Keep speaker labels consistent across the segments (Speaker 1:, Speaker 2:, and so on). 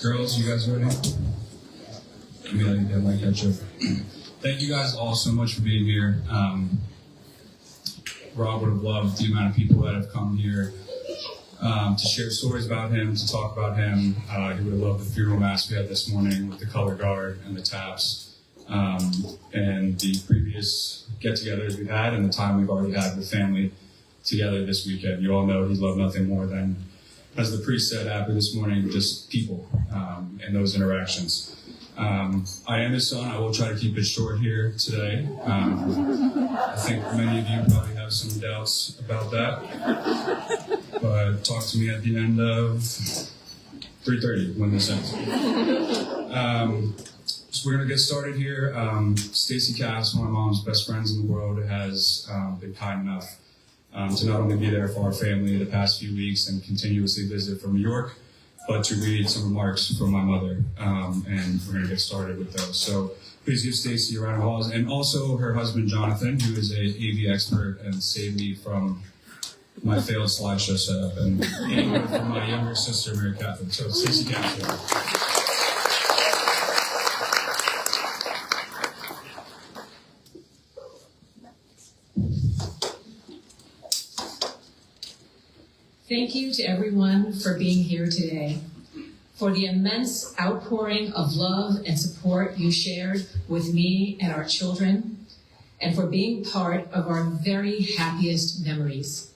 Speaker 1: Girls, you guys ready? Let me get that mic catch up. Thank you guys all so much for being here. Rob would have loved the amount of people that have come here to share stories about him, to talk about him. He would have loved the funeral mass we had this morning with the color guard and the taps, and the previous get-togethers we've had and the time we've already had with family together this weekend. You all know he loved nothing more than, as the priest said after this morning, just people and those interactions. I am his son. I will try to keep it short here today. I think many of you probably have some doubts about that. But talk to me at the end of 3:30 when this ends. So we're going to get started here. Stacy Cass, one of Mom's best friends in the world, has been kind enough to not only be there for our family the past few weeks and continuously visit from New York, but to read some remarks from my mother, and we're going to get started with those. So please give Stacy a round of applause, and also her husband Jonathan, who is an AV expert and saved me from my failed slideshow setup, and from my younger sister Mary Catherine. So Stacy Cass.
Speaker 2: Thank you to everyone for being here today, for the immense outpouring of love and support you shared with me and our children, and for being part of our very happiest memories.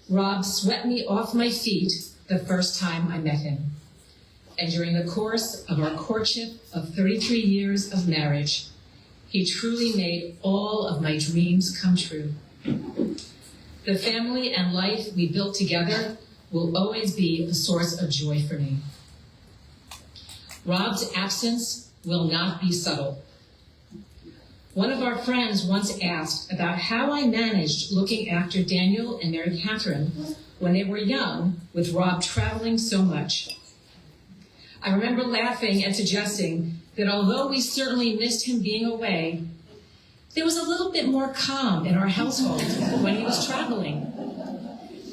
Speaker 2: Rob swept me off my feet the first time I met him, and during the course of our courtship of 33 years of marriage, he truly made all of my dreams come true. The family and life we built together will always be a source of joy for me. Rob's absence will not be subtle. One of our friends once asked about how I managed looking after Daniel and Mary Catherine when they were young, with Rob traveling so much. I remember laughing and suggesting that although we certainly missed him being away, there was a little bit more calm in our household when he was traveling.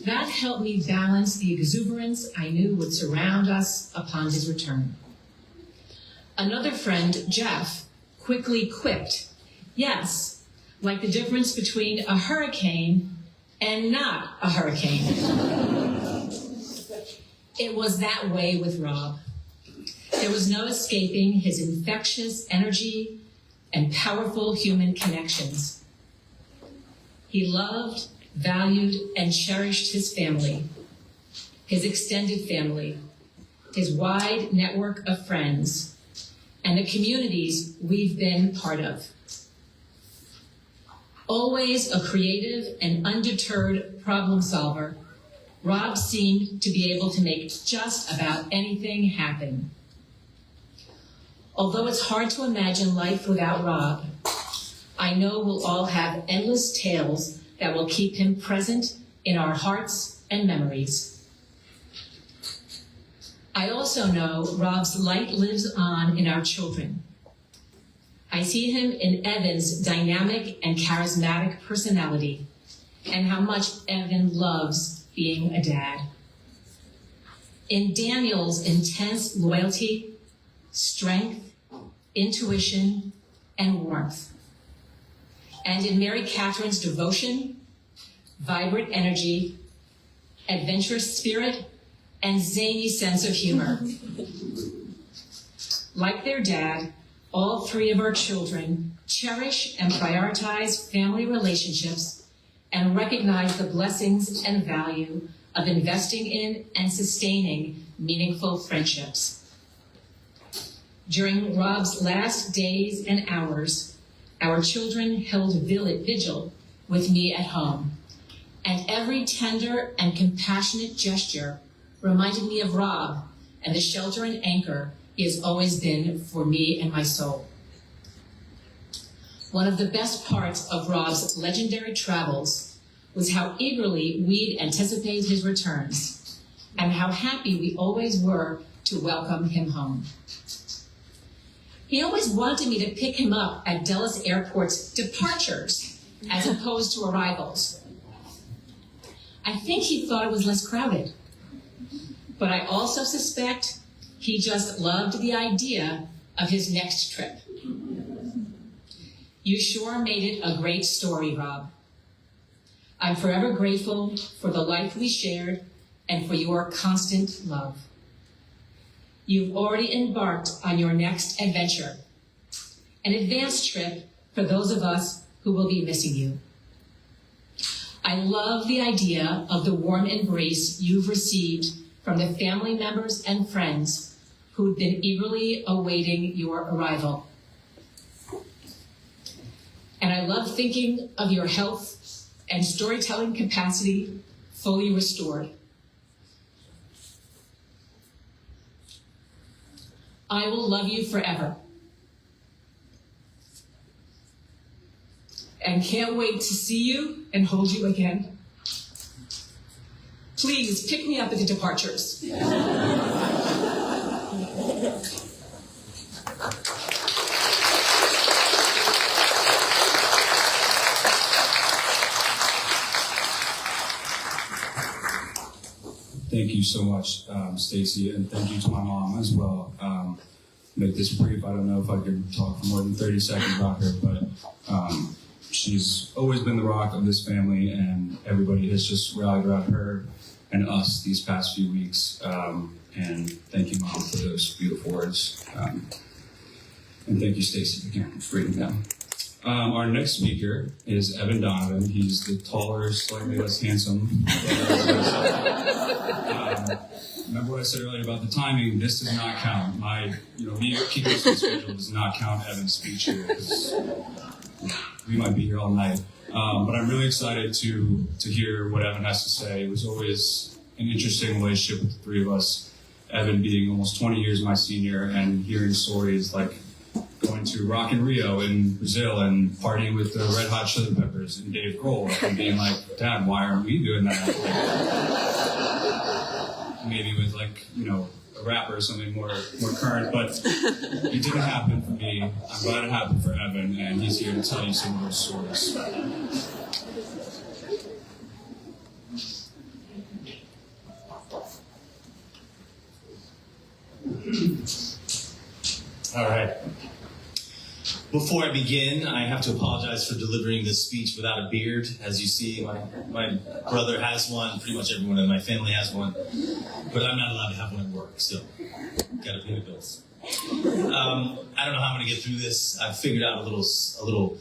Speaker 2: That helped me balance the exuberance I knew would surround us upon his return. Another friend, Jeff, quickly quipped, "Yes, like the difference between a hurricane and not a hurricane." It was that way with Rob. There was no escaping his infectious energy and powerful human connections. He loved, valued, and cherished his family, his extended family, his wide network of friends, and the communities we've been part of. Always a creative and undeterred problem solver, Rob seemed to be able to make just about anything happen. Although it's hard to imagine life without Rob, I know we'll all have endless tales that will keep him present in our hearts and memories. I also know Rob's light lives on in our children. I see him in Evan's dynamic and charismatic personality, and how much Evan loves being a dad. In Daniel's intense loyalty, strength, intuition, and warmth. And in Mary Catherine's devotion, vibrant energy, adventurous spirit, and zany sense of humor. Like their dad, all three of our children cherish and prioritize family relationships and recognize the blessings and value of investing in and sustaining meaningful friendships. During Rob's last days and hours, our children held vigil with me at home, and every tender and compassionate gesture reminded me of Rob and the shelter and anchor he has always been for me and my soul. One of the best parts of Rob's legendary travels was how eagerly we'd anticipate his returns, and how happy we always were to welcome him home. He always wanted me to pick him up at Dulles Airport's departures as opposed to arrivals. I think he thought it was less crowded, but I also suspect He just loved the idea of his next trip. You sure made it a great story, Rob. I'm forever grateful for the life we shared and for your constant love. You've already embarked on your next adventure, an advanced trip for those of us who will be missing you. I love the idea of the warm embrace you've received from the family members and friends who've been eagerly awaiting your arrival. And I love thinking of your health and storytelling capacity fully restored. I will love you forever. And can't wait to see you and hold you again. Please pick me up at the departures.
Speaker 1: Thank you so much, Stacy, and thank you to my mom as well. Make this brief. I don't know if I could talk for more than 30 seconds about her, but she's always been the rock of this family, and everybody has just rallied around her and us these past few weeks. And thank you, Mom, for those beautiful words. And thank you, Stacy, again, for reading them. Our next speaker is Evan Donovan. He's the taller, slightly less handsome. Remember what I said earlier about the timing? This does not count. Me keeping this schedule does not count Evan's speech here, because we might be here all night. But I'm really excited to hear what Evan has to say. It was always an interesting relationship with the three of us. Evan being almost 20 years my senior, and hearing stories like going to Rock in Rio in Brazil and partying with the Red Hot Chili Peppers and Dave Grohl, and being like, Dad, why aren't we doing that? Maybe with a rapper or something more current, but it didn't happen for me. I'm glad it happened for Evan, and he's here to tell you some of those stories.
Speaker 3: All right. Before I begin, I have to apologize for delivering this speech without a beard. As you see, my brother has one, pretty much everyone in my family has one, but I'm not allowed to have one at work, so gotta pay the bills. I don't know how I'm gonna get through this. I've figured out a little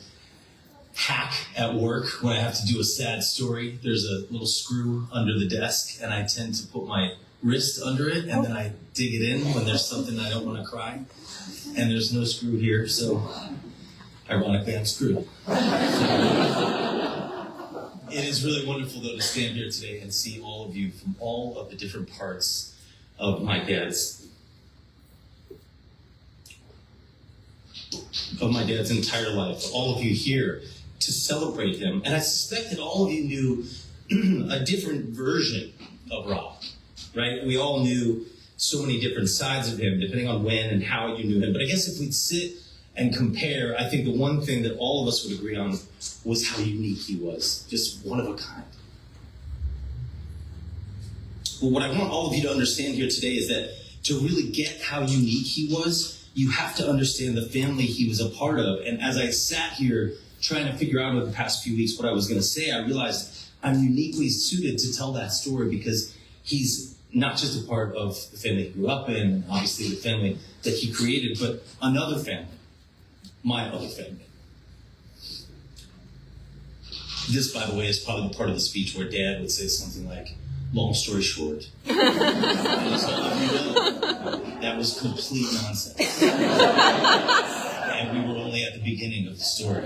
Speaker 3: hack at work when I have to do a sad story. There's a little screw under the desk, and I tend to put my wrist under it, and then I dig it in when there's something I don't want to cry. And there's no screw here, so ironically, I'm screwed. It is really wonderful, though, to stand here today and see all of you from all of the different parts of my dad's entire life. All of you here to celebrate him. And I suspect that all of you knew a different version of Rob, right? We all knew so many different sides of him, depending on when and how you knew him. But I guess if we'd sit and compare, I think the one thing that all of us would agree on was how unique he was. Just one of a kind. Well, what I want all of you to understand here today is that to really get how unique he was, you have to understand the family he was a part of. And as I sat here trying to figure out over the past few weeks what I was going to say, I realized I'm uniquely suited to tell that story because he's not just a part of the family he grew up in, and obviously the family that he created, but another family, my other family. This, by the way, is probably the part of the speech where Dad would say something like, long story short. And so you know, that was complete nonsense. And we were only at the beginning of the story.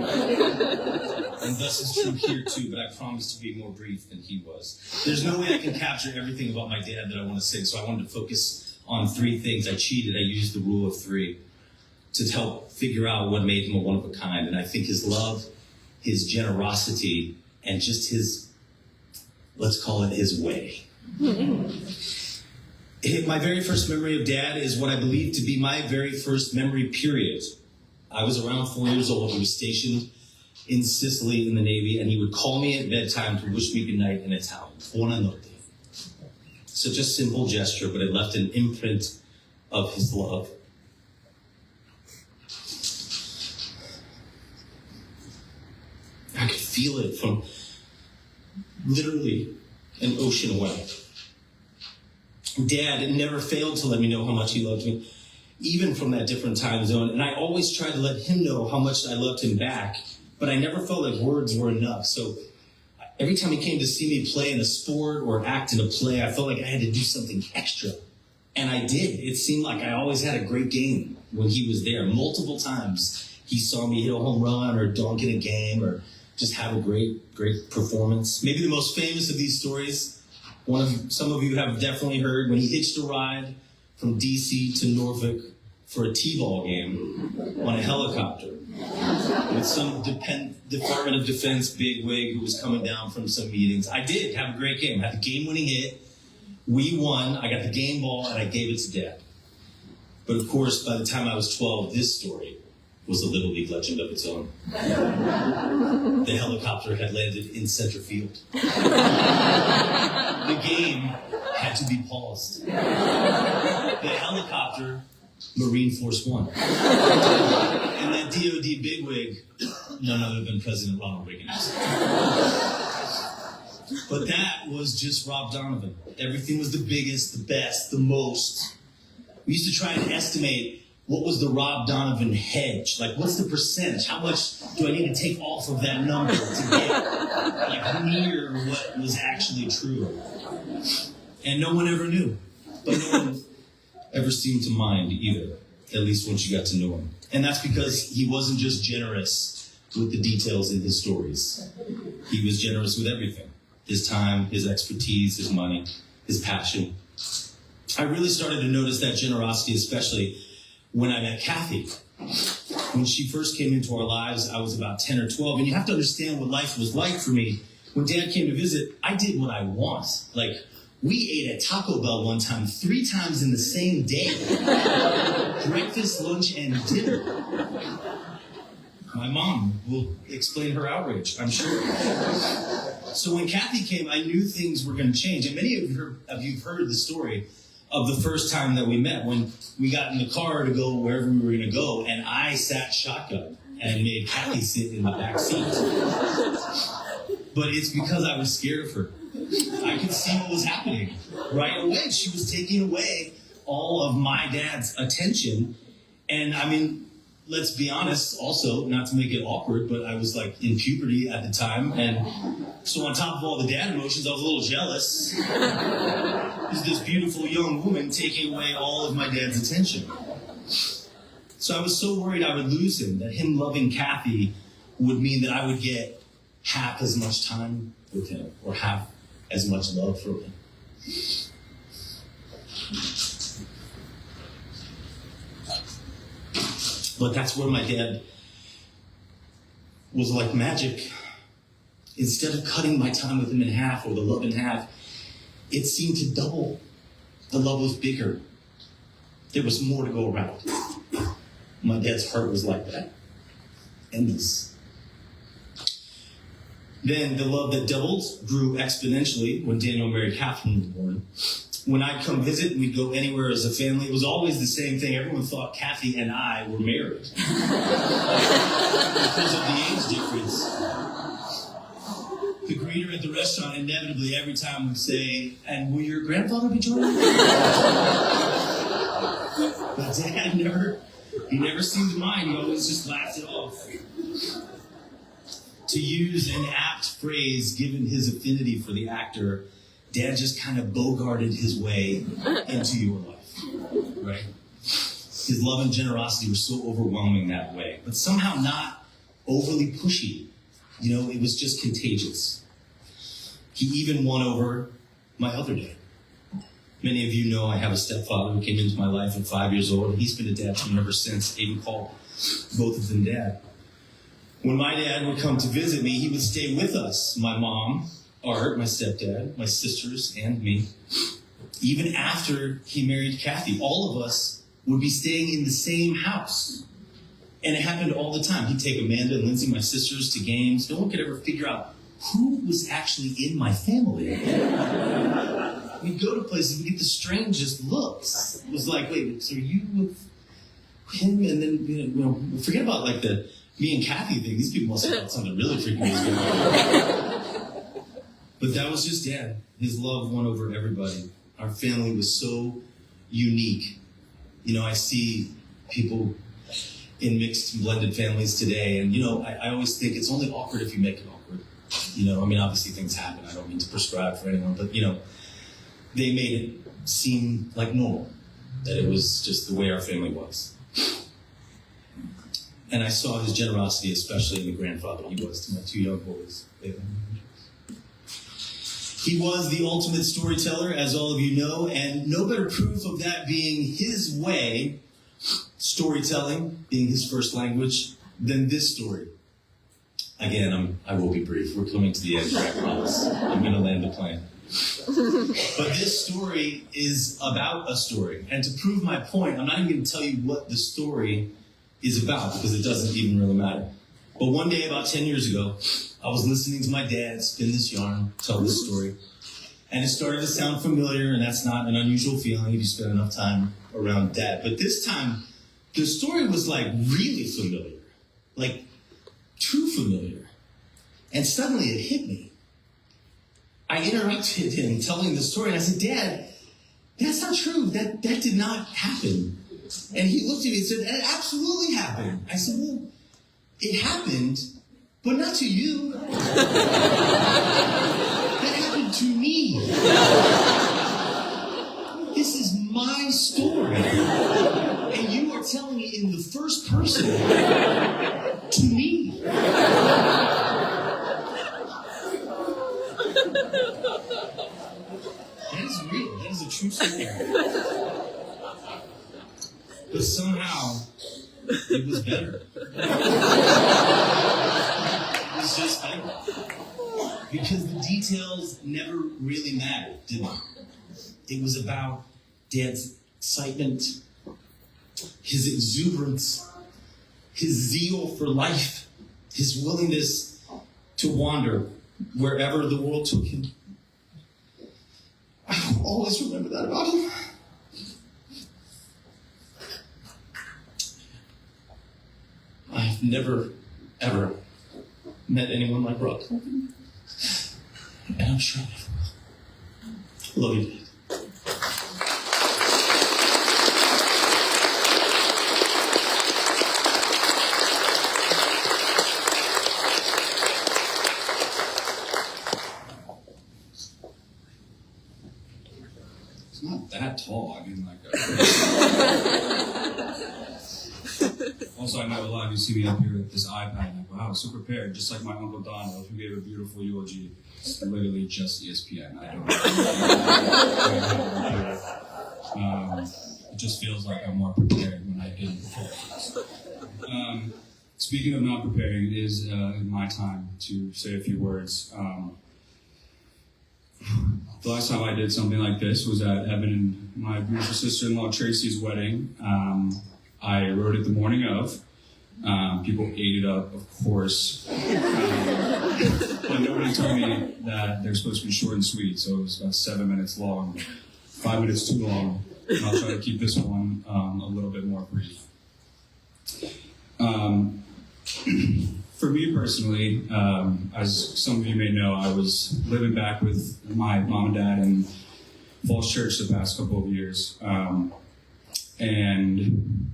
Speaker 3: And thus is true here too, but I promise to be more brief than he was. There's no way I can capture everything about my dad that I want to say, so I wanted to focus on three things. I cheated. I used the rule of three to help figure out what made him a one-of-a-kind. And I think his love, his generosity, and just his, let's call it his way. My very first memory of Dad is what I believe to be my very first memory, period. I was around 4 years old. He was stationed in Sicily in the Navy, and he would call me at bedtime to wish me good night in Italian. Buonanotte. Such a simple gesture, but it left an imprint of his love. I could feel it from literally an ocean away. Dad never failed to let me know how much he loved me, even from that different time zone. And I always tried to let him know how much I loved him back, but I never felt like words were enough. So every time he came to see me play in a sport or act in a play, I felt like I had to do something extra. And I did. It seemed like I always had a great game when he was there. Multiple times he saw me hit a home run or dunk in a game or just have a great performance. Maybe the most famous of these stories, some of you have definitely heard, when he hitched a ride from D.C. to Norfolk for a T-ball game on a helicopter with some Department of Defense bigwig who was coming down from some meetings. I did have a great game. I had the game-winning hit. We won. I got the game ball, and I gave it to Dad. But of course, by the time I was 12, this story was a Little League legend of its own. The helicopter had landed in center field. The game had to be paused. The helicopter, Marine Force One. And that DOD bigwig, none other than President Ronald Reagan. But that was just Rob Donovan. Everything was the biggest, the best, the most. We used to try and estimate what was the Rob Donovan hedge? Like, what's the percentage? How much do I need to take off of that number to get like near what was actually true? And no one ever knew. But no one ever seemed to mind either, at least once you got to know him. And that's because he wasn't just generous with the details in his stories. He was generous with everything. His time, his expertise, his money, his passion. I really started to notice that generosity, especially when I met Kathy. When she first came into our lives, I was about 10 or 12. And you have to understand what life was like for me. When Dad came to visit, I did what I want. Like, we ate at Taco Bell one time 3 times in the same day. Breakfast, lunch, and dinner. My mom will explain her outrage, I'm sure. So when Kathy came, I knew things were going to change. And many of you have heard the story of the first time that we met, when we got in the car to go wherever we were going to go, and I sat shotgun and made Kathy sit in the back seat. But it's because I was scared of her. I could see what was happening right away. She was taking away all of my dad's attention. And I mean, let's be honest, also, not to make it awkward, but I was like in puberty at the time. And so on top of all the dad emotions, I was a little jealous. There's this beautiful young woman taking away all of my dad's attention. So I was so worried I would lose him, that him loving Kathy would mean that I would get half as much time with him, or half as much love from him. But that's where my dad was like magic. Instead of cutting my time with him in half, or the love in half, it seemed to double. The love was bigger. There was more to go around. My dad's heart was like that. Endless. Then the love that doubled grew exponentially when Daniel married Catherine was born. When I'd come visit, we'd go anywhere as a family. It was always the same thing. Everyone thought Kathy and I were married. Because of the age difference. The greeter at the restaurant inevitably every time would say, "And will your grandfather be joining?" But Dad never seemed to mind. He always just laughed it off. To use an apt phrase, given his affinity for the actor, Dad just kind of bogarted his way into your life, right? His love and generosity were so overwhelming that way, but somehow not overly pushy. You know, it was just contagious. He even won over my other dad. Many of you know I have a stepfather who came into my life at 5 years old, and he's been a dad to me ever since. I even called both of them Dad. When my dad would come to visit me, he would stay with us, my mom, Art, my stepdad, my sisters, and me. Even after he married Kathy, all of us would be staying in the same house. And it happened all the time. He'd take Amanda and Lindsay, my sisters, to games. No one could ever figure out who was actually in my family. we'd go to places, we get the strangest looks. It was like, wait, so are you with him? And then, forget about like the me and Kathy thing. These people must have thought something really freaky was going on. But that was just Dad. His love won over everybody. Our family was so unique. I see people in mixed and blended families today, and I always think it's only awkward if you make it awkward. Obviously things happen. I don't mean to prescribe for anyone, but they made it seem like normal, that it was just the way our family was. And I saw his generosity, especially in the grandfather he was to my 2 young boys. He was the ultimate storyteller, as all of you know, and no better proof of that being his way, storytelling being his first language, than this story. Again, I will be brief. We're coming to the end here, I promise. I'm going to land the plane. But this story is about a story. And to prove my point, I'm not even going to tell you what the story is about, because it doesn't even really matter. But one day, about 10 years ago, I was listening to my dad spin this yarn, tell this story, and it started to sound familiar, and that's not an unusual feeling if you spend enough time around Dad. But this time, the story was like really familiar, like too familiar. And suddenly it hit me. I interrupted him telling the story, and I said, Dad, that's not true. That did not happen. And he looked at me and said, it absolutely happened. I said, well, it happened, but not to you. That happened to me. This is my story. And you are telling it in the first person to me. That is real. That is a true story. But somehow, it was better. It was just better. Because the details never really mattered, did they? It was about Dad's excitement, his exuberance, his zeal for life, his willingness to wander wherever the world took him. I will always remember that about him. I've never, ever met anyone like Rob. And I'm sure I never will. Love you, Dad.
Speaker 1: It's not that tall. I mean, Also, I know a lot of you see me up here with this iPad, like, wow, so prepared, just like my Uncle Donovan, who gave a beautiful eulogy. It's literally just ESPN. I don't know. It just feels like I'm more prepared when I didn't prepare. Speaking of not preparing, it is my time to say a few words. The last time I did something like this was at Evan and my beautiful sister-in-law Tracy's wedding. I wrote it the morning of. People ate it up, of course. But nobody told me that they're supposed to be short and sweet, so it was about 7 minutes long. 5 minutes too long. And I'll try to keep this one a little bit more brief. For me personally, as some of you may know, I was living back with my mom and dad in Falls Church the past couple of years. And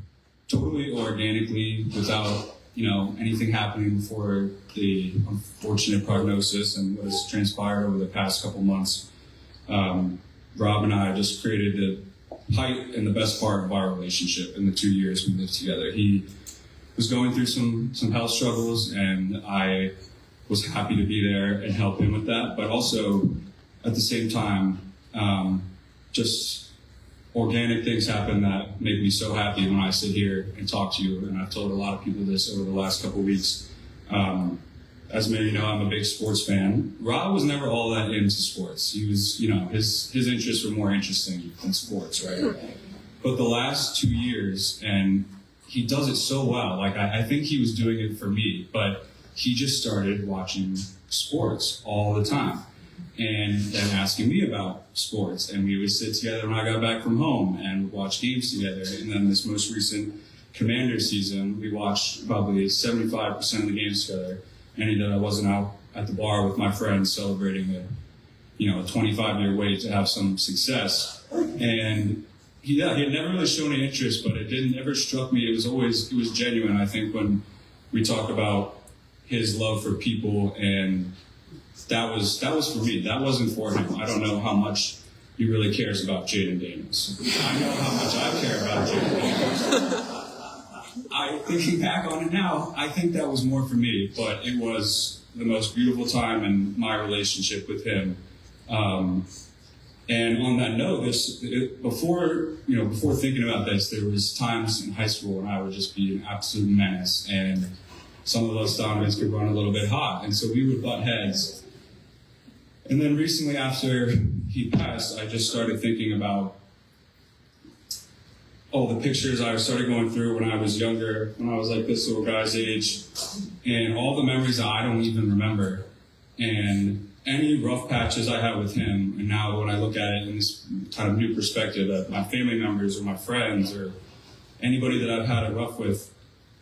Speaker 1: totally organically, without anything happening before the unfortunate prognosis and what has transpired over the past couple months, Rob and I just created the height and the best part of our relationship in the 2 years we lived together. He was going through some health struggles, and I was happy to be there and help him with that, but also at the same time, just organic things happen that make me so happy when I sit here and talk to you. And I've told a lot of people this over the last couple of weeks. As many of you know, I'm a big sports fan. Rob was never all that into sports. He was, his interests were more interesting than sports, right? But the last 2 years, and he does it so well. Like, I think he was doing it for me, but he just started watching sports all the time. and then asking me about sports. And we would sit together when I got back from home and watch games together. And then this most recent Commander season, we watched probably 75% of the games together. Any that I wasn't out at the bar with my friends celebrating a 25-year wait to have some success. And he had never really shown any interest, but it didn't ever struck me. It was genuine. I think when we talk about his love for people, and that was for me. That wasn't for him. I don't know how much he really cares about Jaden Daniels. I know how much I care about Jaden Daniels. Thinking back on it now, I think that was more for me, but it was the most beautiful time in my relationship with him. And on that note, before thinking about this, there was times in high school when I would just be an absolute menace, and some of those Donovans could run a little bit hot, and so we would butt heads. And then recently, after he passed, I just started thinking about all the pictures I started going through when I was younger, when I was like this little guy's age, and all the memories that I don't even remember, and any rough patches I had with him. And now when I look at it in this kind of new perspective, that my family members or my friends or anybody that I've had it rough with,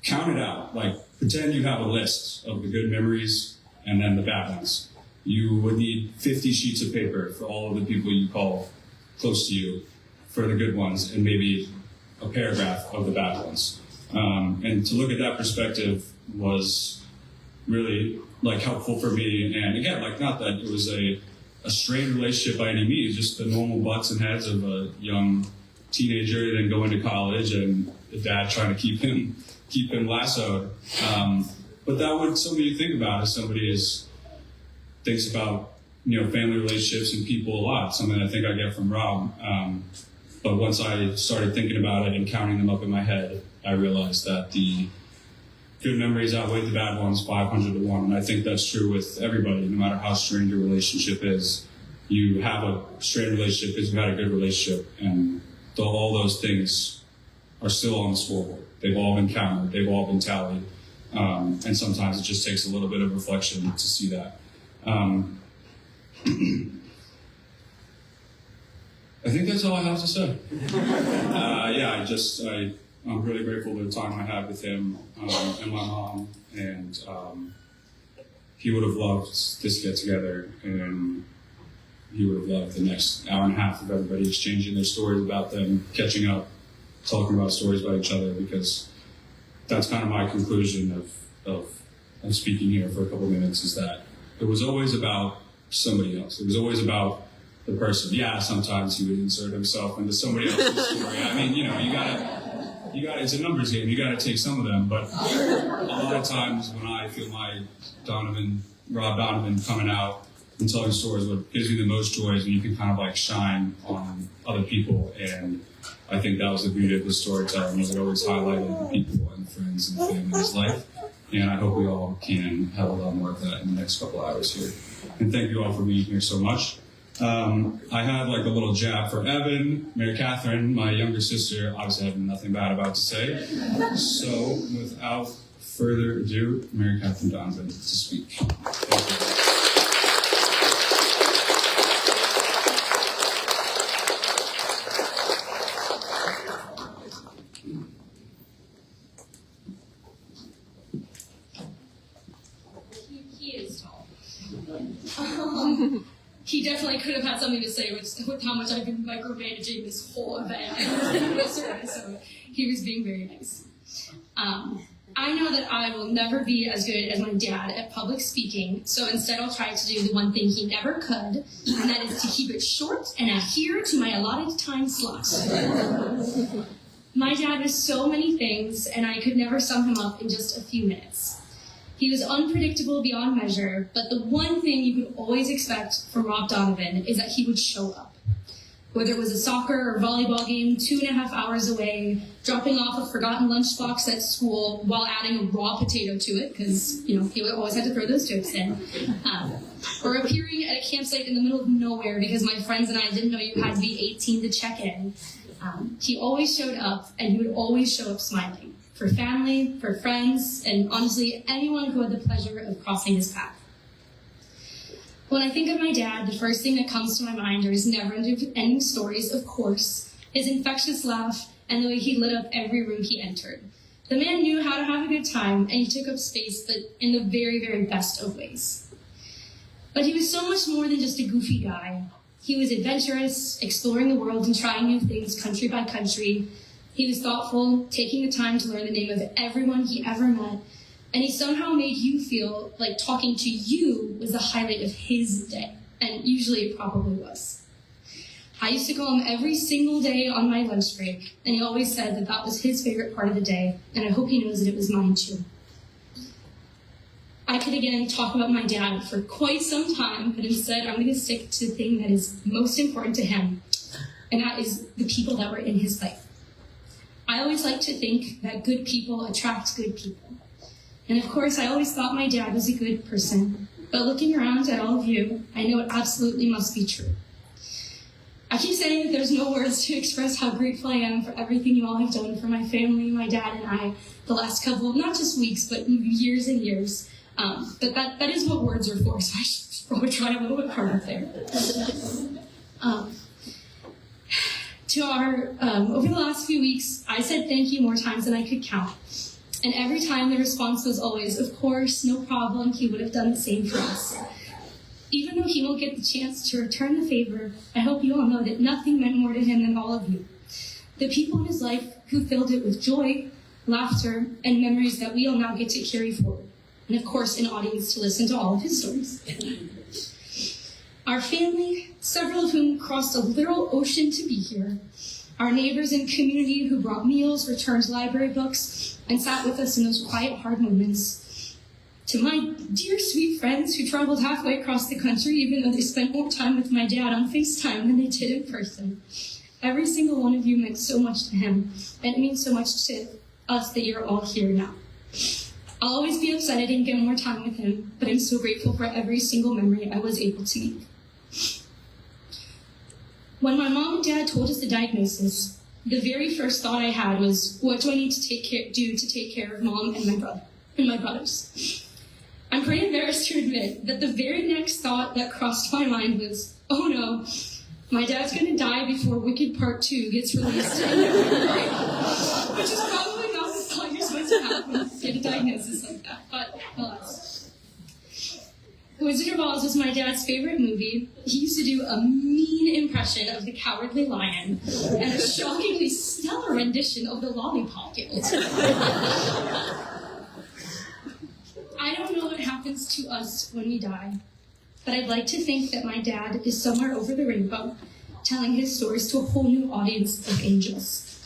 Speaker 1: count it out. Like, pretend you have a list of the good memories and then the bad ones. You would need 50 sheets of paper for all of the people you call close to you for the good ones, and maybe a paragraph of the bad ones. And to look at that perspective was really helpful for me. And again, not that it was a strained relationship by any means, just the normal butts and heads of a young teenager, then going to college, and the dad trying to keep him lassoed. But that would something you think about as somebody thinks about family relationships and people a lot. Something I think I get from Rob. But once I started thinking about it and counting them up in my head, I realized that the good memories outweigh the bad ones 500 to 1. And I think that's true with everybody, no matter how strained your relationship is. You have a strained relationship because you had a good relationship, and all those things are still on the scoreboard. They've all been counted. They've all been tallied. And sometimes it just takes a little bit of reflection to see that. I think that's all I have to say. I'm really grateful for the time I had with him and my mom. And he would have loved this get together, and he would have loved the next hour and a half of everybody exchanging their stories about them, catching up, talking about stories about each other, because that's kind of my conclusion of speaking here for a couple of minutes, is that it was always about somebody else. It was always about the person. Yeah, sometimes he would insert himself into somebody else's story. I mean, you gotta, it's a numbers game. You gotta take some of them, but a lot of times when I feel my Rob Donovan coming out and telling stories, what gives me the most joy is when you can kind of shine on other people. And I think that was the beauty of the storytelling, was it always highlighted the people and the friends and the family in his life. And I hope we all can have a lot more of that in the next couple hours here. And thank you all for being here so much. I had a little jab for Evan, Mary Catherine, my younger sister. Obviously I have nothing bad about to say. So without further ado, Mary Catherine Donovan to speak. Thank you.
Speaker 4: He definitely could have had something to say with how much I've been micromanaging this whole event. So he was being very nice. I know that I will never be as good as my dad at public speaking, so instead I'll try to do the one thing he never could, and that is to keep it short and adhere to my allotted time slot. My dad was so many things, and I could never sum him up in just a few minutes. He was unpredictable beyond measure, but the one thing you could always expect from Rob Donovan is that he would show up. Whether it was a soccer or volleyball game 2.5 hours away, dropping off a forgotten lunchbox at school while adding a raw potato to it, because, he always had to throw those jokes in, or appearing at a campsite in the middle of nowhere because my friends and I didn't know you had to be 18 to check in. He always showed up, and he would always show up smiling. For family, for friends, and honestly, anyone who had the pleasure of crossing his path. When I think of my dad, the first thing that comes to my mind are his never-ending stories, of course, his infectious laugh, and the way he lit up every room he entered. The man knew how to have a good time, and he took up space, but in the very, very best of ways. But he was so much more than just a goofy guy. He was adventurous, exploring the world and trying new things country by country. He was thoughtful, taking the time to learn the name of everyone he ever met, and he somehow made you feel like talking to you was the highlight of his day, and usually it probably was. I used to call him every single day on my lunch break, and he always said that that was his favorite part of the day, and I hope he knows that it was mine too. I could again talk about my dad for quite some time, but instead I'm going to stick to the thing that is most important to him, and that is the people that were in his life. I always like to think that good people attract good people. And of course, I always thought my dad was a good person, but looking around at all of you, I know it absolutely must be true. I keep saying that there's no words to express how grateful I am for everything you all have done for my family, my dad, and I, the last couple of, not just weeks, but years and years. But that is what words are for, so I should probably try a little bit harder there. Over the last few weeks, I said thank you more times than I could count. And every time the response was always, of course, no problem, he would have done the same for us. Even though he won't get the chance to return the favor, I hope you all know that nothing meant more to him than all of you. The people in his life who filled it with joy, laughter, and memories that we all now get to carry forward. And of course, an audience to listen to all of his stories. Our family, several of whom crossed a literal ocean to be here. Our neighbors and community who brought meals, returned library books, and sat with us in those quiet, hard moments. To my dear, sweet friends who traveled halfway across the country, even though they spent more time with my dad on FaceTime than they did in person. Every single one of you meant so much to him, and it means so much to us that you're all here now. I'll always be upset I didn't get more time with him, but I'm so grateful for every single memory I was able to make. When my mom and dad told us the diagnosis, the very first thought I had was, what do I need to do to take care of mom and my brothers? I'm pretty embarrassed to admit that the very next thought that crossed my mind was, oh no, my dad's gonna die before Wicked Part 2 gets released in February. Which is probably not the thought you're supposed to have when you get a diagnosis like that, but alas. Wizard of Oz was my dad's favorite movie. He used to do a mean impression of the Cowardly Lion and a shockingly stellar rendition of the Lollipop Guild. I don't know what happens to us when we die, but I'd like to think that my dad is somewhere over the rainbow, telling his stories to a whole new audience of angels.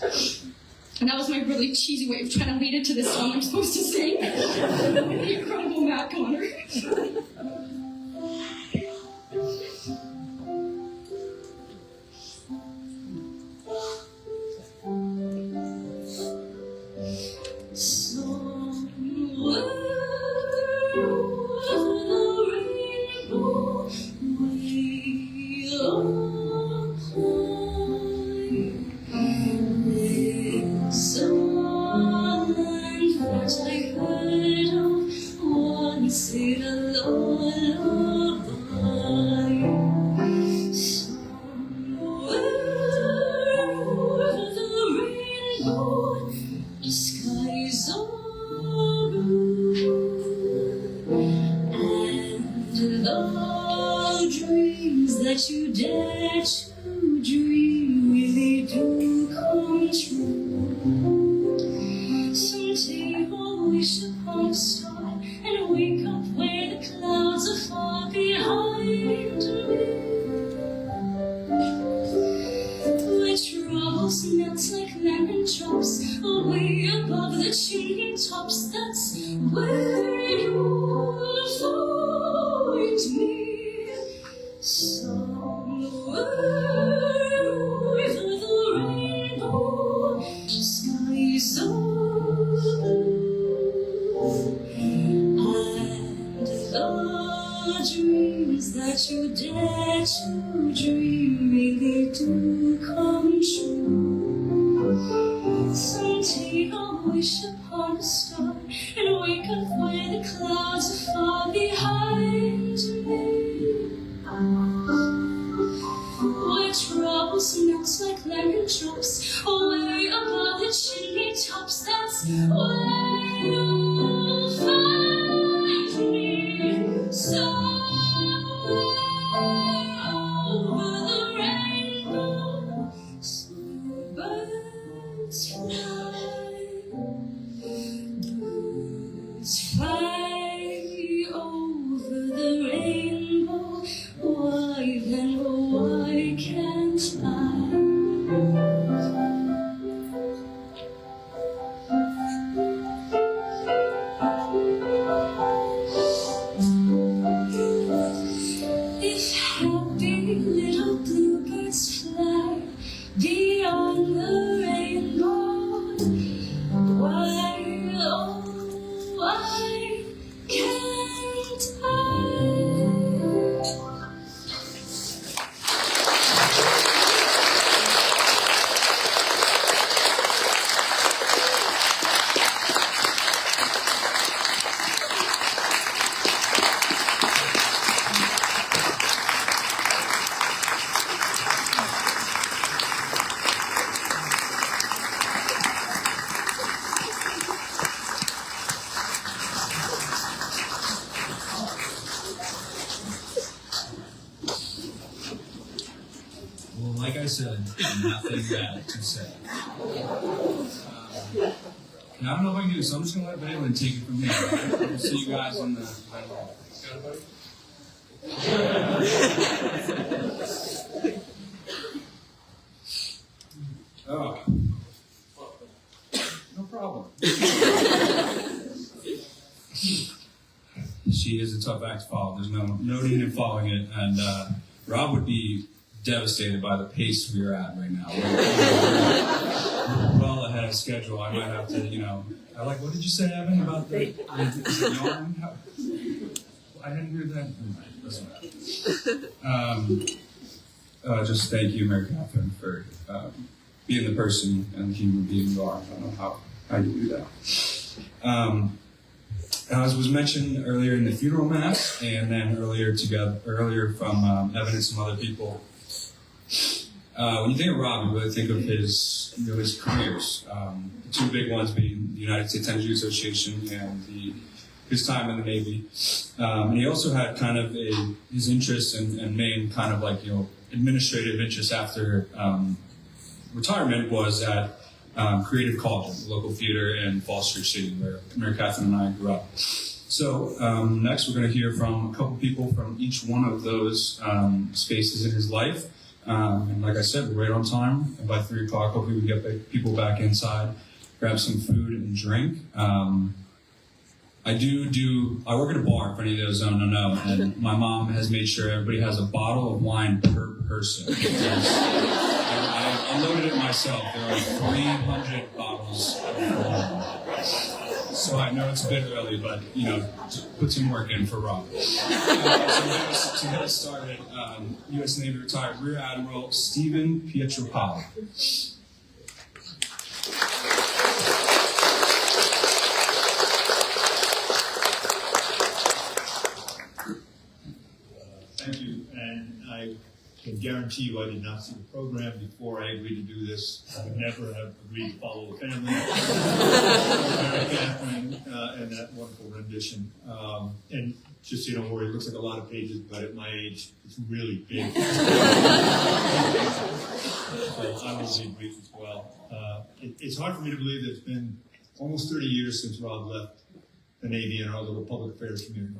Speaker 4: And that was my really cheesy way of trying to lead into this song I'm supposed to sing. The incredible Matt Connor. That you dare to dream really do come true. Someday you'll wish upon a star and wake up where the clouds are far behind me. Where troubles melt like lemon drops away above the chimney tops. That's where you'll find me. Somewhere over the rainbow, skies of blue, and the dreams that you dare to dream really do come true. Someday I'll wish upon a star and wake up where the clouds are far behind me.
Speaker 1: Like I said, nothing bad to say. And I don't know if I can do this, so I'm just going to let Bailey take it from here. Right? We'll see you guys in the final hall. Got it, buddy? Oh. No problem. She is a tough act to follow. There's no need in following it. And Rob would be devastated by the pace we are at right now. We're well ahead of schedule. I might have to, I like, what did you say, Evan, about the yarn? I didn't hear that. It doesn't matter. Just thank you, Mary Catherine, for being the person and the human being you are. I don't know how you do that. As was mentioned earlier in the funeral mass, and then earlier from Evan and some other people, when you think of Rob, you really think of his careers. The two big ones being the United States Energy Association and his time in the Navy. And he also had kind of his interests and main kind of like, administrative interests after retirement was at Creative Cauldron, the local theater in Falls Church City, where Mary Catherine and I grew up. So next we're going to hear from a couple people from each one of those spaces in his life. And like I said, we're right on time. And by 3 o'clock, hopefully we get people back inside, grab some food and drink. I work at a bar, if any of those don't know, and my mom has made sure everybody has a bottle of wine per person. I unloaded it myself. There are 300 bottles of wine. So I know it's a bit early, but, put some work in for Rob. To get us started, U.S. Navy retired Rear Admiral Stephen Pietropalo.
Speaker 5: Thank you, and I can guarantee you I did not see the program before I agreed to do this. I would never have agreed to follow the family. Mary Catherine and that wonderful rendition. And just so you don't worry, it looks like a lot of pages, but at my age, it's really big. So I will be brief as well. It's hard for me to believe that it's been almost 30 years since Rob left the Navy and our little public affairs community.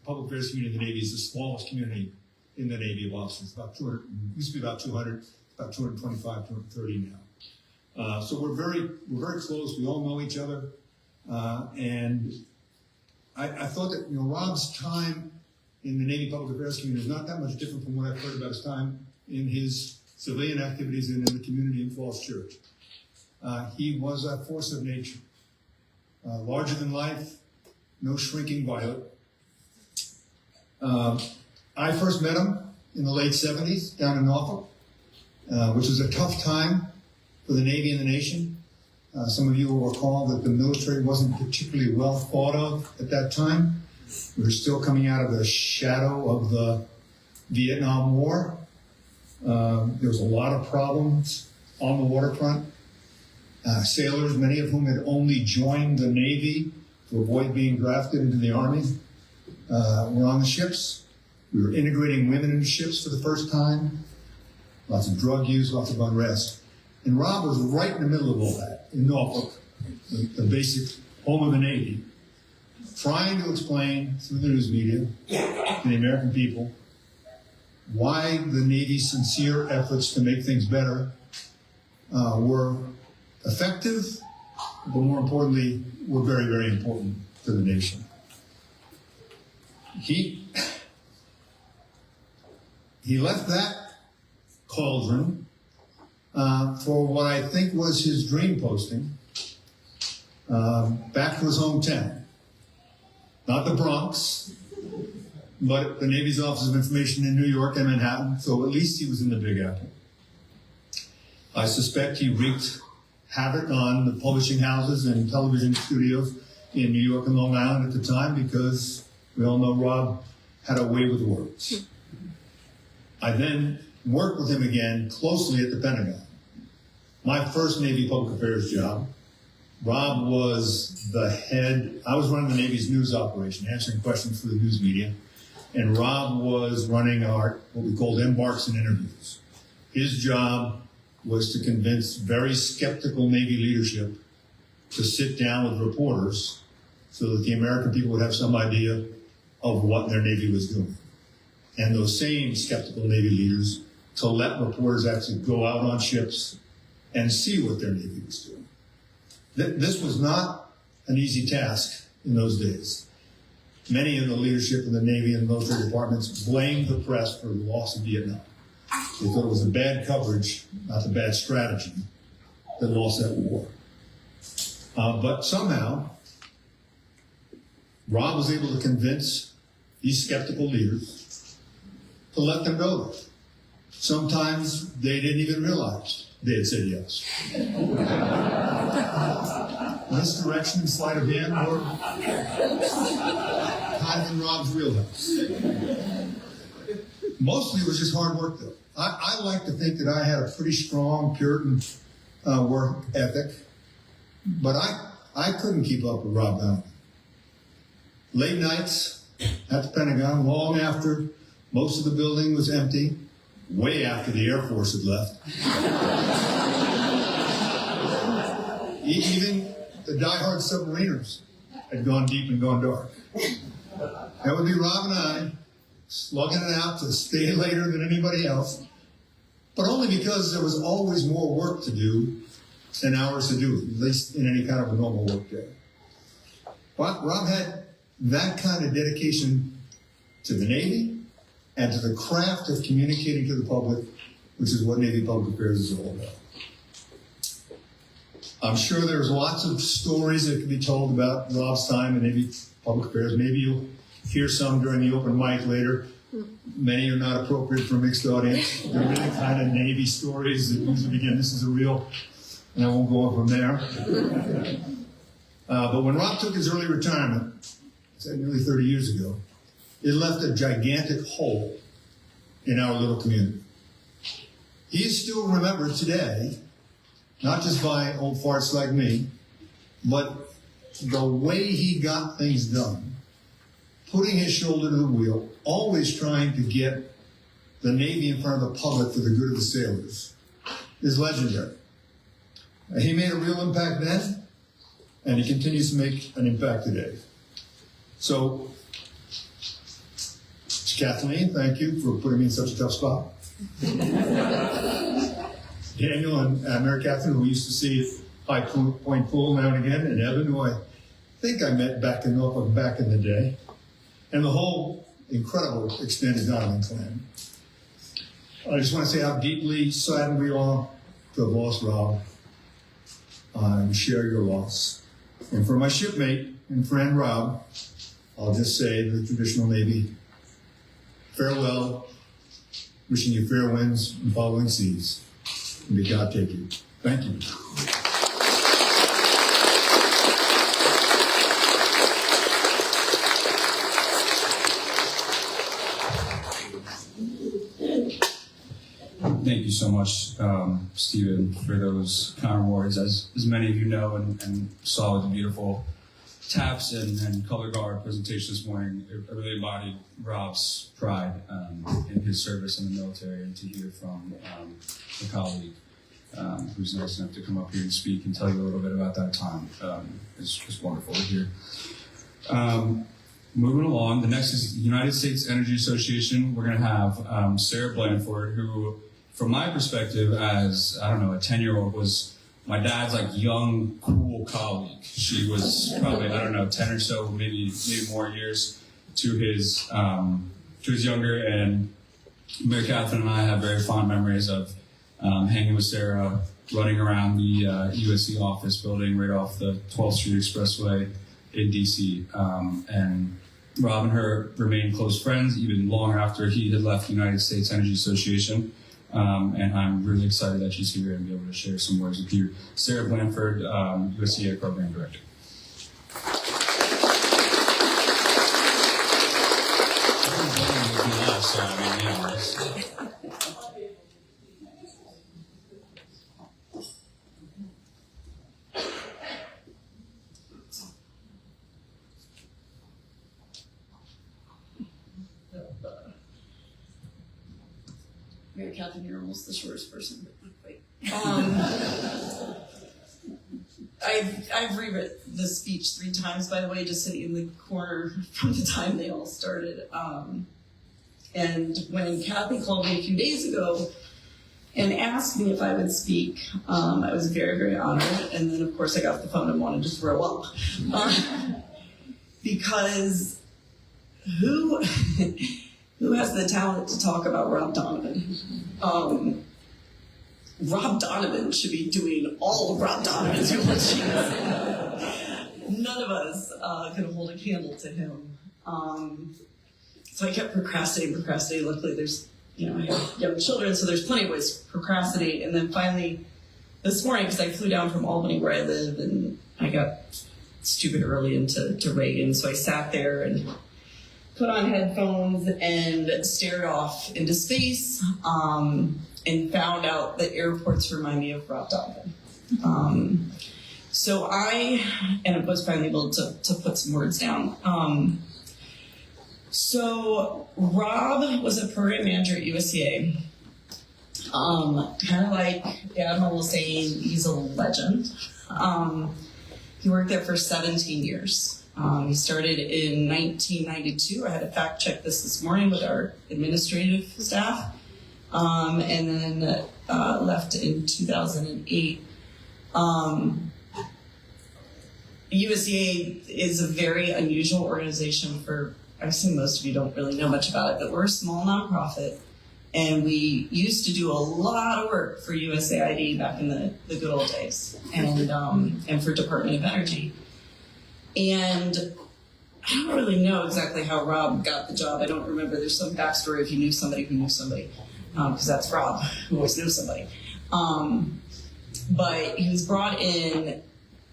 Speaker 5: Public affairs community in the Navy is the smallest community in the Navy of officers. About 200, used to be about 200, about 225, 230 now. So we're very close. We all know each other, and I thought that Rob's time in the Navy public affairs community is not that much different from what I've heard about his time in his civilian activities and in the community in Falls Church. He was a force of nature, larger than life, no shrinking violet. I first met him in the late 70s down in Norfolk, which was a tough time for the Navy and the nation. Some of you will recall that the military wasn't particularly well thought of at that time. We were still coming out of the shadow of the Vietnam War. There was a lot of problems on the waterfront. Sailors, many of whom had only joined the Navy to avoid being drafted into the Army, were on the ships. We were integrating women into ships for the first time. Lots of drug use, lots of unrest. And Rob was right in the middle of all that, in Norfolk, the basic home of the Navy, trying to explain through the news media to the American people why the Navy's sincere efforts to make things better were effective, but more importantly, were very, very important to the nation. He left that cauldron for what I think was his dream posting back to his hometown. Not the Bronx, but the Navy's Office of Information in New York and Manhattan, so at least he was in the Big Apple. I suspect he wreaked havoc on the publishing houses and television studios in New York and Long Island at the time, because we all know Rob had a way with words. I then worked with him again closely at the Pentagon. My first Navy public affairs job, Rob was the head. I was running the Navy's news operation, answering questions for the news media, and Rob was running our, what we called embarks and interviews. His job was to convince very skeptical Navy leadership to sit down with reporters so that the American people would have some idea of what their Navy was doing. And those same skeptical Navy leaders to let reporters actually go out on ships and see what their Navy was doing. This was not an easy task in those days. Many in the leadership in the Navy and military departments blamed the press for the loss of Vietnam. They thought it was the bad coverage, not the bad strategy, that lost that war. But somehow, Rob was able to convince these skeptical leaders to let them go there. Sometimes they didn't even realize they had said yes. Misdirection, sleight of hand, or kind of in Rob's wheelhouse. Mostly it was just hard work, though. I like to think that I had a pretty strong Puritan work ethic, but I couldn't keep up with Rob Donovan. Late nights at the Pentagon, long after most of the building was empty, way after the Air Force had left. Even the diehard submariners had gone deep and gone dark. That would be Rob and I slugging it out to stay later than anybody else, but only because there was always more work to do than hours to do it, at least in any kind of a normal work day. Rob had that kind of dedication to the Navy and to the craft of communicating to the public, which is what Navy Public Affairs is all about. I'm sure there's lots of stories that can be told about Rob's time in Navy Public Affairs. Maybe you'll hear some during the open mic later. Many are not appropriate for a mixed audience. They're really kind of Navy stories that usually begin, this is a real, and I won't go on from there. But when Rob took his early retirement, nearly 30 years ago, it left a gigantic hole in our little community. He is still remembered today, not just by old farts like me, but the way he got things done, putting his shoulder to the wheel, always trying to get the Navy in front of the public for the good of the sailors, is legendary. He made a real impact then, and he continues to make an impact today. So, Kathleen, thank you for putting me in such a tough spot. Daniel and Mary Catherine, who we used to see at High Point Pool now and again, and Evan, who I think I met back in Norfolk back in the day, and the whole incredible extended Donovan clan. I just want to say how deeply saddened we are to have lost Rob, and share your loss. And for my shipmate and friend Rob, I'll just say the traditional Navy, farewell, wishing you fair winds and following seas. And may God take you. Thank you.
Speaker 1: Thank you so so much, Stephen, for those kind words. As many of you know and saw with the beautiful taps and color guard presentation this morning, it really embodied Rob's pride in his service in the military, and to hear from a colleague who's nice enough to come up here and speak and tell you a little bit about that time. It's just wonderful to hear. Moving along, the next is the United States Energy Association. We're going to have Sarah Blanford, who, from my perspective as, I don't know, a 10-year-old, was my dad's like young, cool colleague. She was probably, I don't know, 10 or so, maybe more years to his younger. And Mary Catherine and I have very fond memories of hanging with Sarah, running around the USC office building right off the 12th Street Expressway in DC. And Rob and her remained close friends even long after he had left the United States Energy Association. And I'm really excited that she's here and be able to share some words with you. Sarah Blanford, USCA Program Director.
Speaker 6: Mary Catherine, you're almost the shortest person, but not quite. I've rewritten the speech 3 times, by the way, just sitting in the corner from the time they all started. And when Kathy called me a few days ago and asked me if I would speak, I was very, very honored. And then, of course, I got off the phone and wanted to throw up. Because who has the talent to talk about Rob Donovan? Rob Donovan should be doing all of Rob Donovan's eulogies. None of us could hold a candle to him. So I kept procrastinating. Luckily, there's, I have young children, so there's plenty of ways to procrastinate. And then finally, this morning, because I flew down from Albany where I live, and I got stupid early into Reagan, so I sat there and put on headphones and stared off into space, and found out that airports remind me of Rob Donovan. So I was finally able to put some words down. So Rob was a program manager at USCA. Kind of like Admiral was saying, he's a legend. He worked there for 17 years. He started in 1992. I had to fact check this morning with our administrative staff. And then left in 2008. USCA is a very unusual organization for, I assume most of you don't really know much about it, but we're a small nonprofit. And we used to do a lot of work for USAID back in the good old days, and for Department of Energy. And I don't really know exactly how Rob got the job. I don't remember. There's some backstory if he knew somebody who knew somebody, because that's Rob, who always knew somebody. But he was brought in,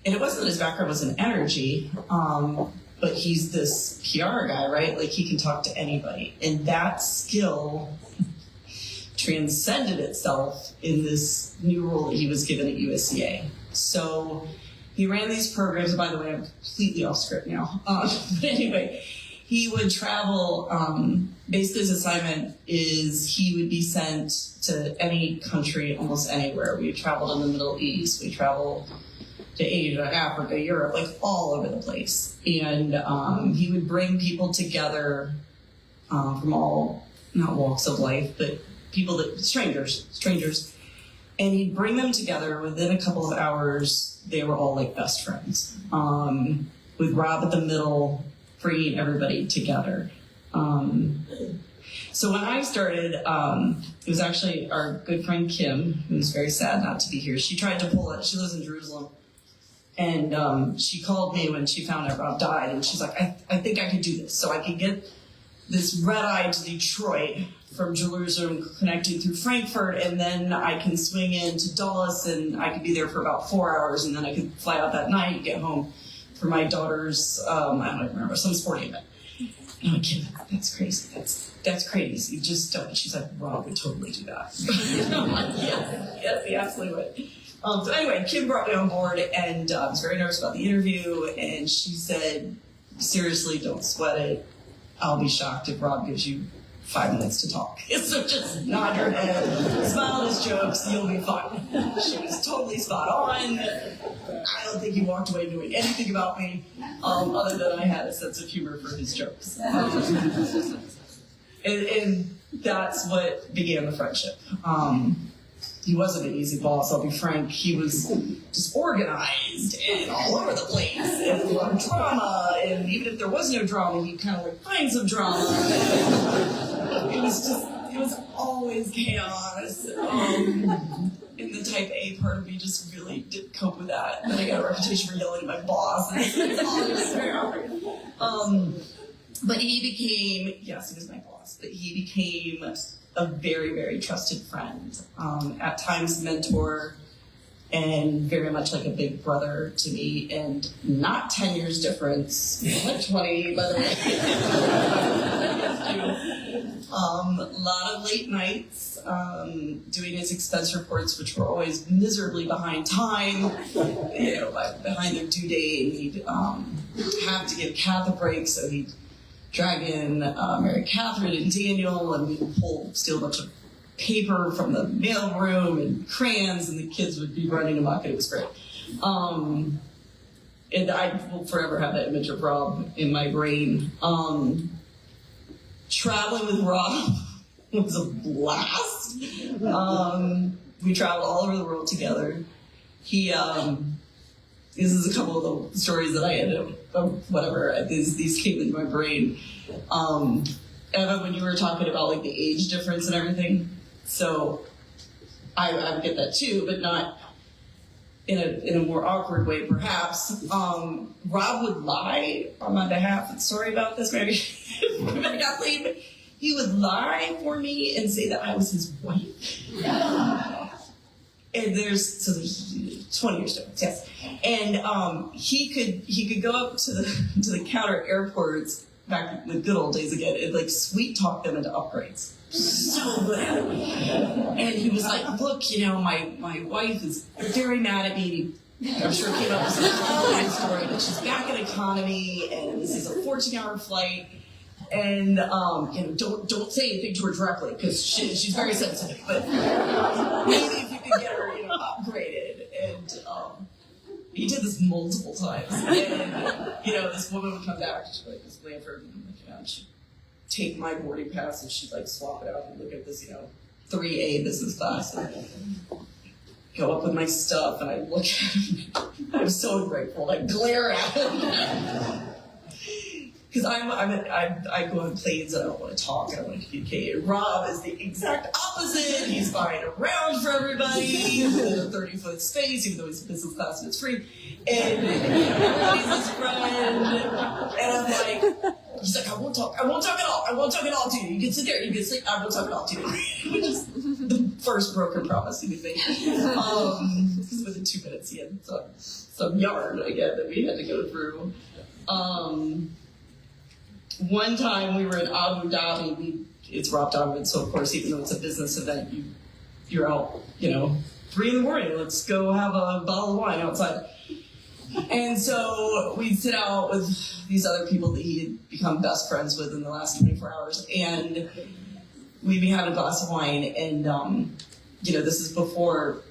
Speaker 6: and it wasn't that his background was in energy, but he's this PR guy, right? Like, he can talk to anybody. And that skill transcended itself in this new role that he was given at USCA. So he ran these programs. By the way, I'm completely off script now. But anyway, he would travel. Basically, his assignment is he would be sent to any country, almost anywhere. We traveled in the Middle East. We traveled to Asia, Africa, Europe, like all over the place. And he would bring people together from all, not walks of life, but people that, strangers. And he'd bring them together. Within a couple of hours, they were all like best friends. With Rob at the middle, bringing everybody together. So when I started, it was actually our good friend Kim, who's very sad not to be here. She tried to pull it. She lives in Jerusalem. And she called me when she found out Rob died. And she's like, I think I could do this. So I could get this red-eye to Detroit from Jerusalem, connecting through Frankfurt, and then I can swing into Dulles, and I could be there for about 4 hours, and then I could fly out that night, get home for my daughter's, I don't remember, some sporting event. I'm like, Kim, that's crazy. That's crazy. You just don't. She's like, Rob would totally do that. I'm like, yes, he absolutely would. So anyway, Kim brought me on board, and I was very nervous about the interview, and she said, seriously, don't sweat it. I'll be shocked if Rob gives you 5 minutes to talk. So just nod your head, smile at his jokes, you'll be fine. She was totally spot on. I don't think he walked away knowing anything about me, other than I had a sense of humor for his jokes. And that's what began the friendship. He wasn't an easy boss, I'll be frank. He was disorganized and all over the place, and a lot of drama, and even if there was no drama, he'd kind of like find some drama. It was always chaos. And the type A part of me just really didn't cope with that. And then I got a reputation for yelling at my boss. But he became, yes, he was my boss, but he became a very, very trusted friend. At times mentor, and very much like a big brother to me, and not 10 years difference, like 20, by the way. A lot of late nights, doing his expense reports, which were always miserably behind time, behind their due date, and he'd have to give Kath a break, so he'd drag in Mary Catherine and Daniel, and we'd steal a bunch of paper from the mail room and crayons, and the kids would be running amok, and it was great. And I will forever have that image of Rob in my brain. Traveling with Rob was a blast. We traveled all over the world together. He, this is a couple of the stories that I ended up, whatever, these came in my brain. Eva, when you were talking about like the age difference and everything, so I would get that too, but not in a more awkward way, perhaps. Rob would lie on my behalf. Sorry about this, maybe got late, but he would lie for me and say that I was his wife. And there's 20 years difference, yes. And he could go up to the counter at airports back in the good old days again and like sweet talk them into upgrades. So good at it. And he was like, look, my wife is very mad at me. I'm sure it came up with some complicated story, but she's back in economy, and this is a 14-hour flight. And don't say anything to her directly, because she's very sensitive. But maybe if you could get her, upgraded. And he did this multiple times. And this woman would come back, she'd be like, this Blanford, and she'd take my boarding pass and she'd like swap it out and look at this, 3A business class, and go up with my stuff, and I look at him. I'm so ungrateful. I glare at him. Because I go on planes and I don't want to talk, I don't want to communicate. And Rob is the exact opposite. He's buying around for everybody in a 30-foot space, even though he's business class and it's free. And everybody's his friend. And I'm like, he's like, I won't talk at all to you. You can sit there, you can sleep, I won't talk at all to you. Which is the first broken promise he would make. Because within 2 minutes he had some yarn again that we had to go through. One time we were in Abu Dhabi. It's Rob Donovan, so of course, even though it's a business event, you're out, 3 in the morning. Let's go have a bottle of wine outside. And so we'd sit out with these other people that he had become best friends with in the last 24 hours, and we'd be having a glass of wine. And this is before.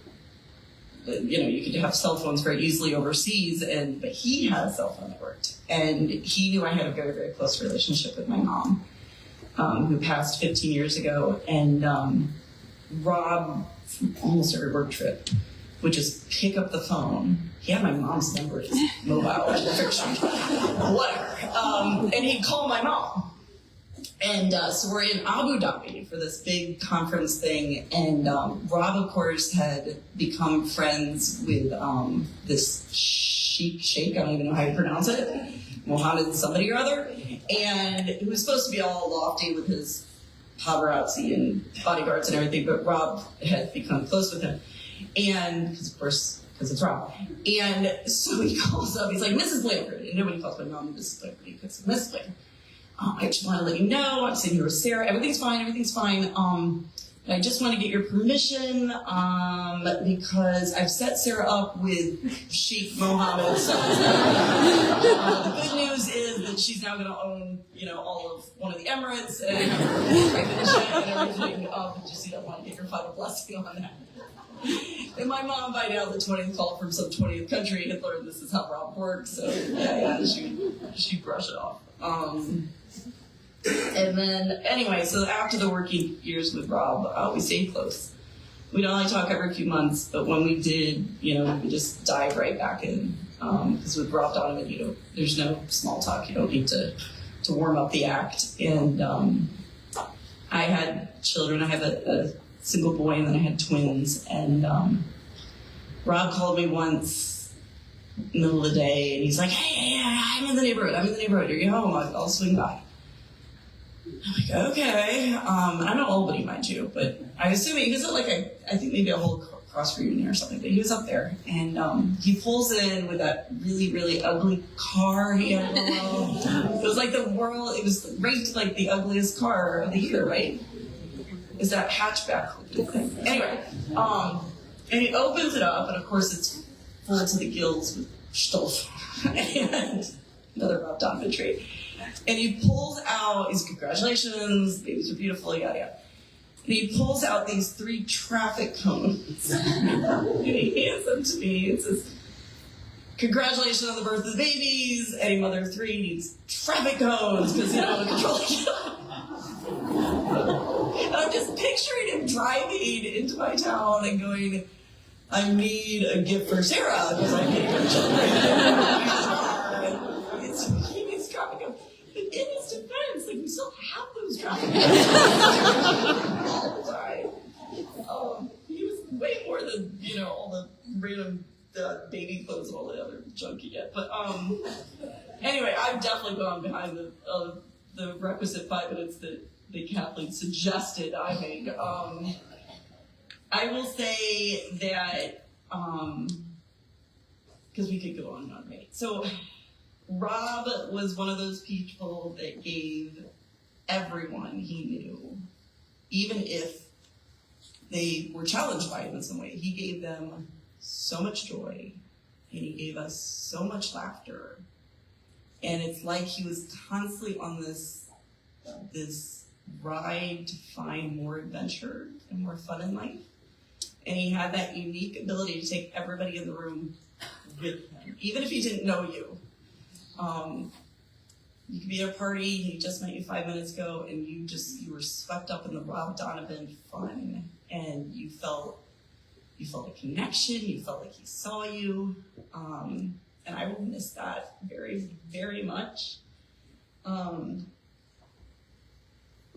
Speaker 6: You could have cell phones very easily overseas, but he had a cell phone that worked. And he knew I had a very, very close relationship with my mom, who passed 15 years ago. And Rob, almost every work trip, would just pick up the phone. He had my mom's number, his mobile, whatever. And he'd call my mom. And so we're in Abu Dhabi for this big conference thing, and Rob, of course, had become friends with this sheikh, I don't even know how you pronounce it, Mohammed somebody or other, and he was supposed to be all lofty with his paparazzi and bodyguards and everything, but Rob had become close with him, and because it's Rob. And so he calls up, he's like, Mrs. Blanford, and nobody calls my mom Mrs. Blanford, he calls Mrs. Blanford. I just want to let you know, I'm sitting here with Sarah. Everything's fine. I just want to get your permission because I've set Sarah up with Sheikh Mohammed. So, the good news is that she's now going to own, all of one of the Emirates and have her private jet and everything. Just I want to get your final blessing on that. And my mom, by now, the 20th call from some 20th country, had learned this is how Rob works. So yeah, she'd brush it off. And then, anyway, so after the working years with Rob, we stayed close. We'd only talk every few months, but when we did, we would just dive right back in. Because with Rob Donovan, there's no small talk. You don't need to warm up the act. And I had children. I have a single boy, and then I had twins. And Rob called me once in the middle of the day, and he's like, hey, I'm in the neighborhood. Are you home? I'll swing by. I'm like, okay. I don't know Albany, mind you, but I assume he was at I think maybe a whole cross reunion or something, but he was up there. And he pulls in with that really, really ugly car he had below. It was like it was ranked like the ugliest car of the year, right? Is that hatchback thing? Anyway, and he opens it up, and of course it's full to the gills with stuff and another Rob Donovan trait. And he pulls out, he's congratulations, babies are beautiful, yada yada. And he pulls out these 3 traffic cones. And he hands them to me. It says, congratulations on the birth of the babies. Any mother of 3 needs traffic cones because they don't control the And I'm just picturing him driving into my town and going, I need a gift for Sarah because I hate her children. He needs traffic cones. But in his defense, we still have those traffic cones all the time. He was way more than, all the random baby clothes and all the other junk you get. But anyway, I've definitely gone behind the requisite 5 minutes that Kathleen suggested I make. I will say that, because we could go on and on, right? So Rob was one of those people that gave everyone he knew, even if they were challenged by him in some way. He gave them so much joy, and he gave us so much laughter. And it's like he was constantly on this ride to find more adventure and more fun in life. And he had that unique ability to take everybody in the room with him, even if he didn't know you. You could be at a party, he just met you 5 minutes ago, and you were swept up in the Rob Donovan fun, and you felt a connection, you felt like he saw you, and I will miss that very, very much.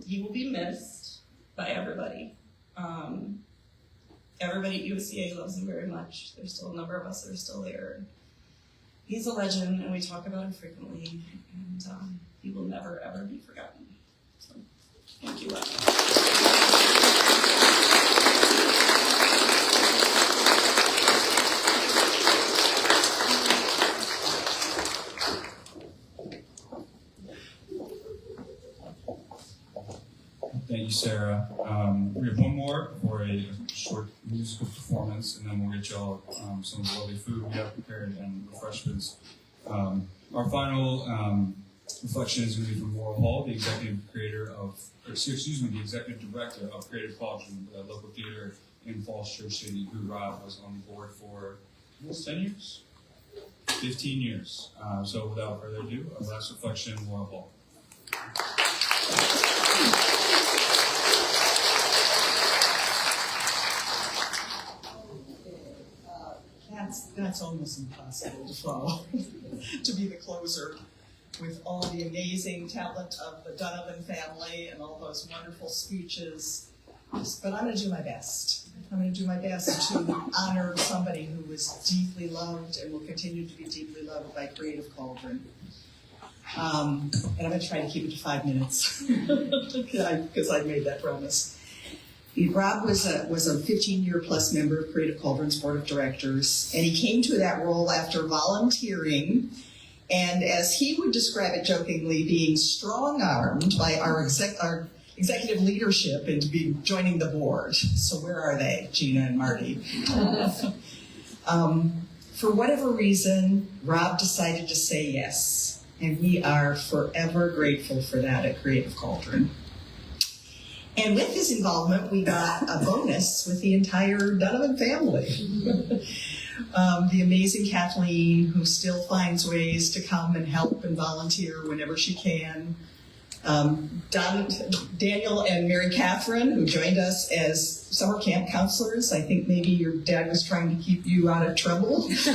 Speaker 6: He will be missed by everybody. Everybody at USCA loves him very much. There's still a number of us that are still there. He's a legend, and we talk about him frequently, and he will never, ever be forgotten. So, thank you, Rob.
Speaker 1: Thank you, Sarah. We have one more for a short musical performance, and then we'll get y'all some of the lovely food we have prepared and refreshments. Our final reflection is going to be from Laurel Hall, the executive director of Creative Cauldron, the local theater in Falls Church City, who Rob was on board for almost 10 years? 15 years. So without further ado, our last reflection, Laurel Hall.
Speaker 7: That's almost impossible to follow, to be the closer with all the amazing talent of the Donovan family and all those wonderful speeches. But I'm going to do my best. I'm going to do my best to honor somebody who was deeply loved and will continue to be deeply loved by Creative Cauldron. And I'm going to try to keep it to 5 minutes because I made that promise. Rob was a 15-year plus member of Creative Cauldron's board of directors, and he came to that role after volunteering And as he would describe it jokingly, being strong-armed by our executive leadership into joining the board. So where are they, Gina and Marty? For whatever reason, Rob decided to say yes, and we are forever grateful for that at Creative Cauldron. And with his involvement, we got a bonus with the entire Donovan family. The amazing Kathleen, who still finds ways to come and help and volunteer whenever she can. Daniel and Mary Catherine, who joined us as summer camp counselors. I think maybe your dad was trying to keep you out of trouble. Just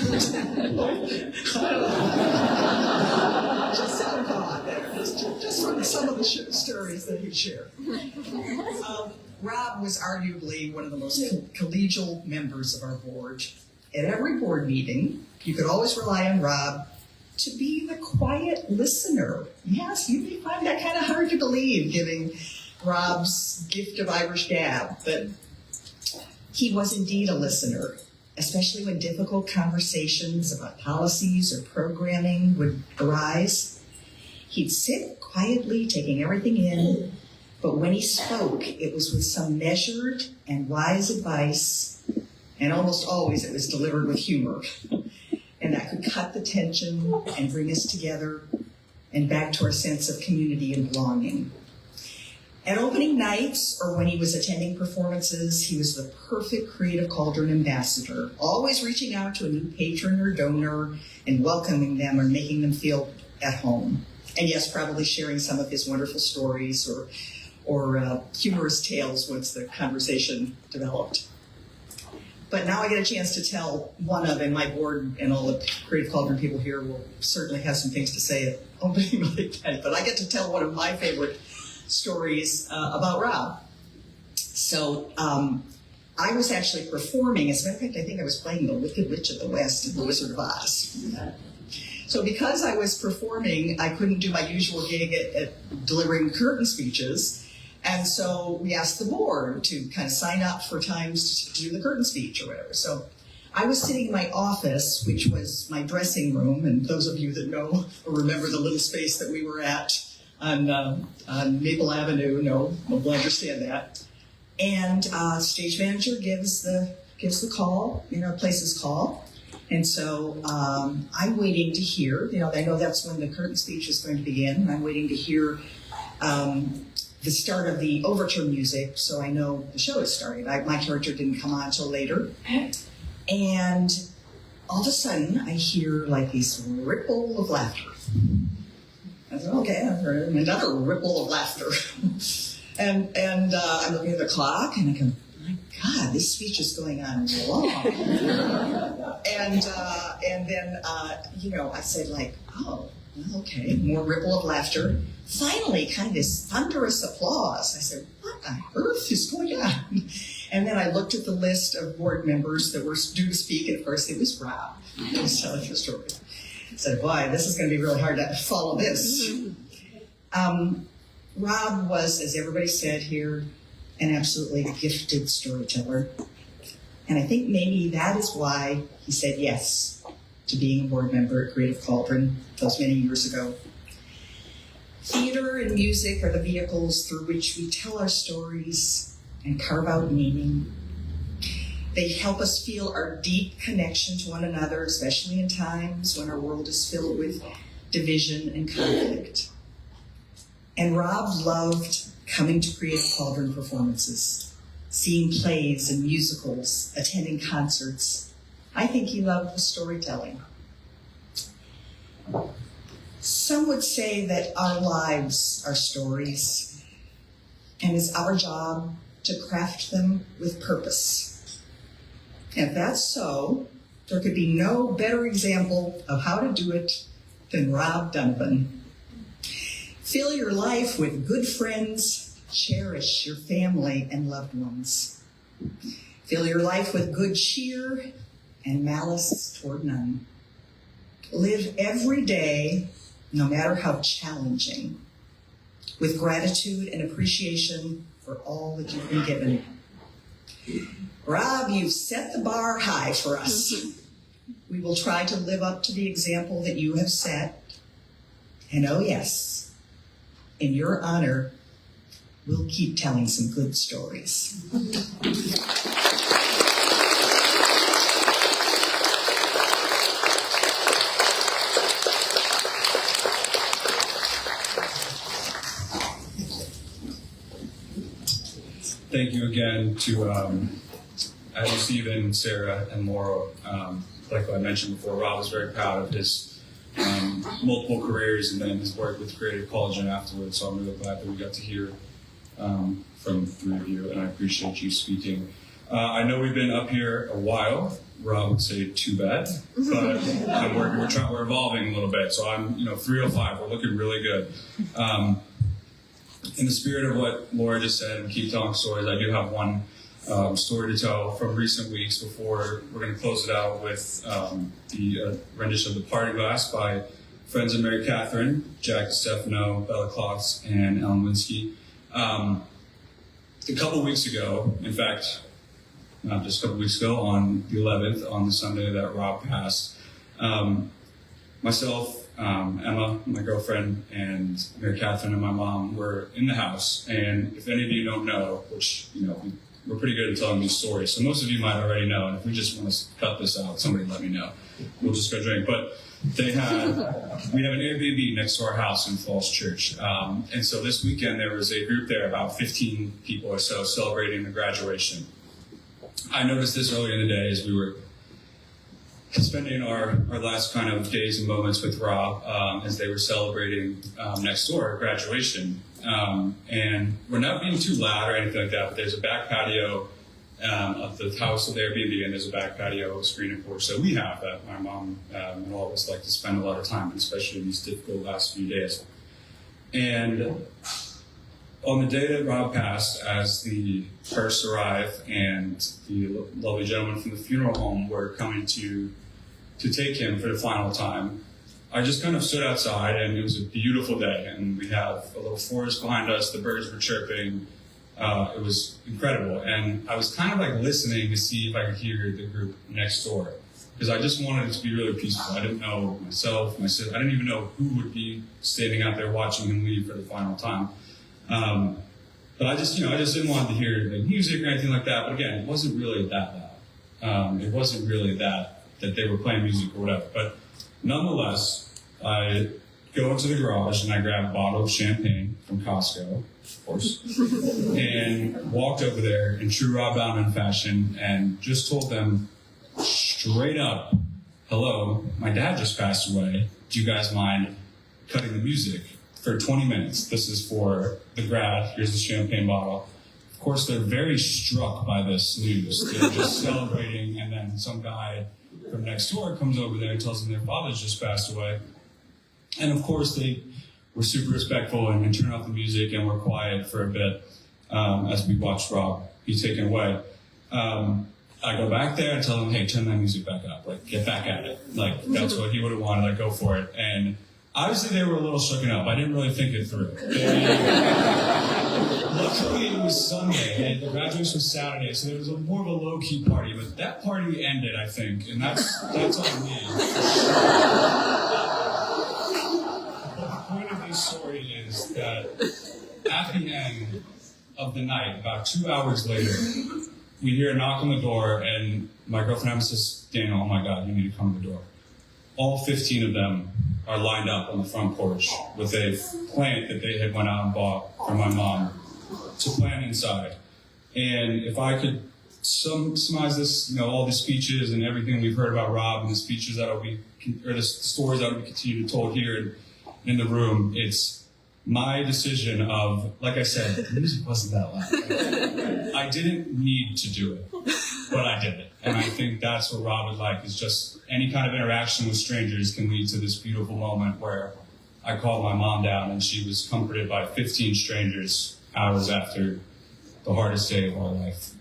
Speaker 7: some thought there, just from some of the stories that he shared. Rob was arguably one of the most collegial members of our board. At every board meeting, you could always rely on Rob to be the quiet listener. Yes, you may find that kind of hard to believe, giving Rob's gift of Irish gab, but he was indeed a listener, especially when difficult conversations about policies or programming would arise. He'd sit quietly, taking everything in, but when he spoke, it was with some measured and wise advice, and almost always it was delivered with humor. And that could cut the tension and bring us together and back to our sense of community and belonging. At opening nights or when he was attending performances, he was the perfect Creative Cauldron ambassador, always reaching out to a new patron or donor and welcoming them or making them feel at home. And yes, probably sharing some of his wonderful stories or humorous tales once the conversation developed. But now I get a chance to tell one of, and my board and all the Creative Cauldron people here will certainly have some things to say at opening like that, but I get to tell one of my favorite stories about Rob. So I was actually performing, as a matter of fact, I think I was playing the Wicked Witch of the West in The Wizard of Oz. So because I was performing, I couldn't do my usual gig at delivering curtain speeches. And so we asked the board to kind of sign up for times to do the curtain speech or whatever. So I was sitting in my office, which was my dressing room, and those of you that know or remember the little space that we were at on Maple Avenue will understand that. And stage manager gives the call, places call. And so I'm waiting to hear, I know that's when the curtain speech is going to begin, and I'm waiting to hear the start of the overture music, so I know the show is starting. My character didn't come on until later. And all of a sudden, I hear like this ripple of laughter. I said, okay, I've heard another ripple of laughter. and I'm looking at the clock, and I go, my God, this speech is going on long. and then, I said like, oh, okay, more ripple of laughter. Finally, kind of this thunderous applause. I said, what on earth is going on? And then I looked at the list of board members that were due to speak, and of course it was Rob. He was telling the story. I said, boy, this is going to be really hard to follow this. Rob was, as everybody said here, an absolutely gifted storyteller. And I think maybe that is why he said yes to being a board member at Creative Cauldron those many years ago. Theater and music are the vehicles through which we tell our stories and carve out meaning. They help us feel our deep connection to one another, especially in times when our world is filled with division and conflict. And Rob loved coming to Creative Cauldron performances, seeing plays and musicals, attending concerts. I think he loved the storytelling. Some would say that our lives are stories, and it's our job to craft them with purpose. And if that's so, there could be no better example of how to do it than Rob Donovan. Fill your life with good friends, cherish your family and loved ones. Fill your life with good cheer and malice toward none. Live every day, no matter how challenging, with gratitude and appreciation for all that you've been given. Rob, you've set the bar high for us. We will try to live up to the example that you have set And oh yes, in your honor, we'll keep telling some good stories.
Speaker 1: Thank you again to Adam, Stephen, Sarah, and Laura. Like I mentioned before, Rob was very proud of his multiple careers and then his work with Creative College and afterwards. So I'm really glad that we got to hear from three of you, and I appreciate you speaking. I know we've been up here a while. Rob would say too bad, but we're evolving a little bit. So I'm 305. We're looking really good. In the spirit of what Laura just said and keep telling stories, I do have one story to tell from recent weeks before we're going to close it out with the rendition of The Parting Glass by friends of Mary Catherine, Jack Stefano, Bella Klotz, and Ellen Winsky. A couple weeks ago, in fact, not just a couple weeks ago, on the 11th, on the Sunday that Rob passed, myself, Emma, my girlfriend, and Mary Catherine and my mom were in the house. And if any of you don't know, which, we're pretty good at telling these stories, so most of you might already know. And if we just want to cut this out, somebody let me know. We'll just go drink. But we have an Airbnb next to our house in Falls Church. And so this weekend there was a group there, about 15 people or so, celebrating the graduation. I noticed this earlier in the day as we were spending our last kind of days and moments with Rob as they were celebrating next door graduation. And we're not being too loud or anything like that, but there's a back patio of the house of the Airbnb, and there's a back patio screen and porch. So we have that. My mom and all of us like to spend a lot of time, especially in these difficult last few days. And on the day that Rob passed, as the hearse arrived and the lovely gentleman from the funeral home were coming to take him for the final time, I just kind of stood outside, and it was a beautiful day, and we have a little forest behind us, the birds were chirping, it was incredible, and I was kind of like listening to see if I could hear the group next door, because I just wanted it to be really peaceful. I didn't know myself, my sister, I didn't even know who would be standing out there watching him leave for the final time. But I just didn't want to hear the music or anything like that, but again, it wasn't really that loud. It wasn't really that they were playing music or whatever, but nonetheless, I go into the garage and I grab a bottle of champagne from Costco, of course, and walked over there in true Rob Donovan fashion and just told them straight up, hello, my dad just passed away. Do you guys mind cutting the music for 20 minutes? This is for the grad. Here's the champagne bottle. Of course, they're very struck by this news. They're just celebrating, and then some guy from next door comes over there and tells them their father's just passed away. And of course, they were super respectful and turned off the music and were quiet for a bit as we watched Rob be taken away. I go back there and tell them, hey, turn that music back up. Like, get back at it. Like, that's what he would have wanted. Like, go for it. And obviously, they were a little shooken up. I didn't really think it through. Luckily, it was Sunday, and the graduation was Saturday, so there was more of a low-key party. But that party ended, I think, and that's on me. But the point of this story is that at the end of the night, about 2 hours later, we hear a knock on the door, and my girlfriend Emma says, Daniel, oh my God, you need to come to the door. All 15 of them are lined up on the front porch with a plant that they had went out and bought for my mom to plant inside. And if I could summarize this, all the speeches and everything we've heard about Rob and the speeches that the stories that will be continued to told here in the room, it's my decision of, like I said, the music wasn't that loud. I didn't need to do it, but I did it. And I think that's what Rob would like, is just any kind of interaction with strangers can lead to this beautiful moment where I called my mom down and she was comforted by 15 strangers hours after the hardest day of our life.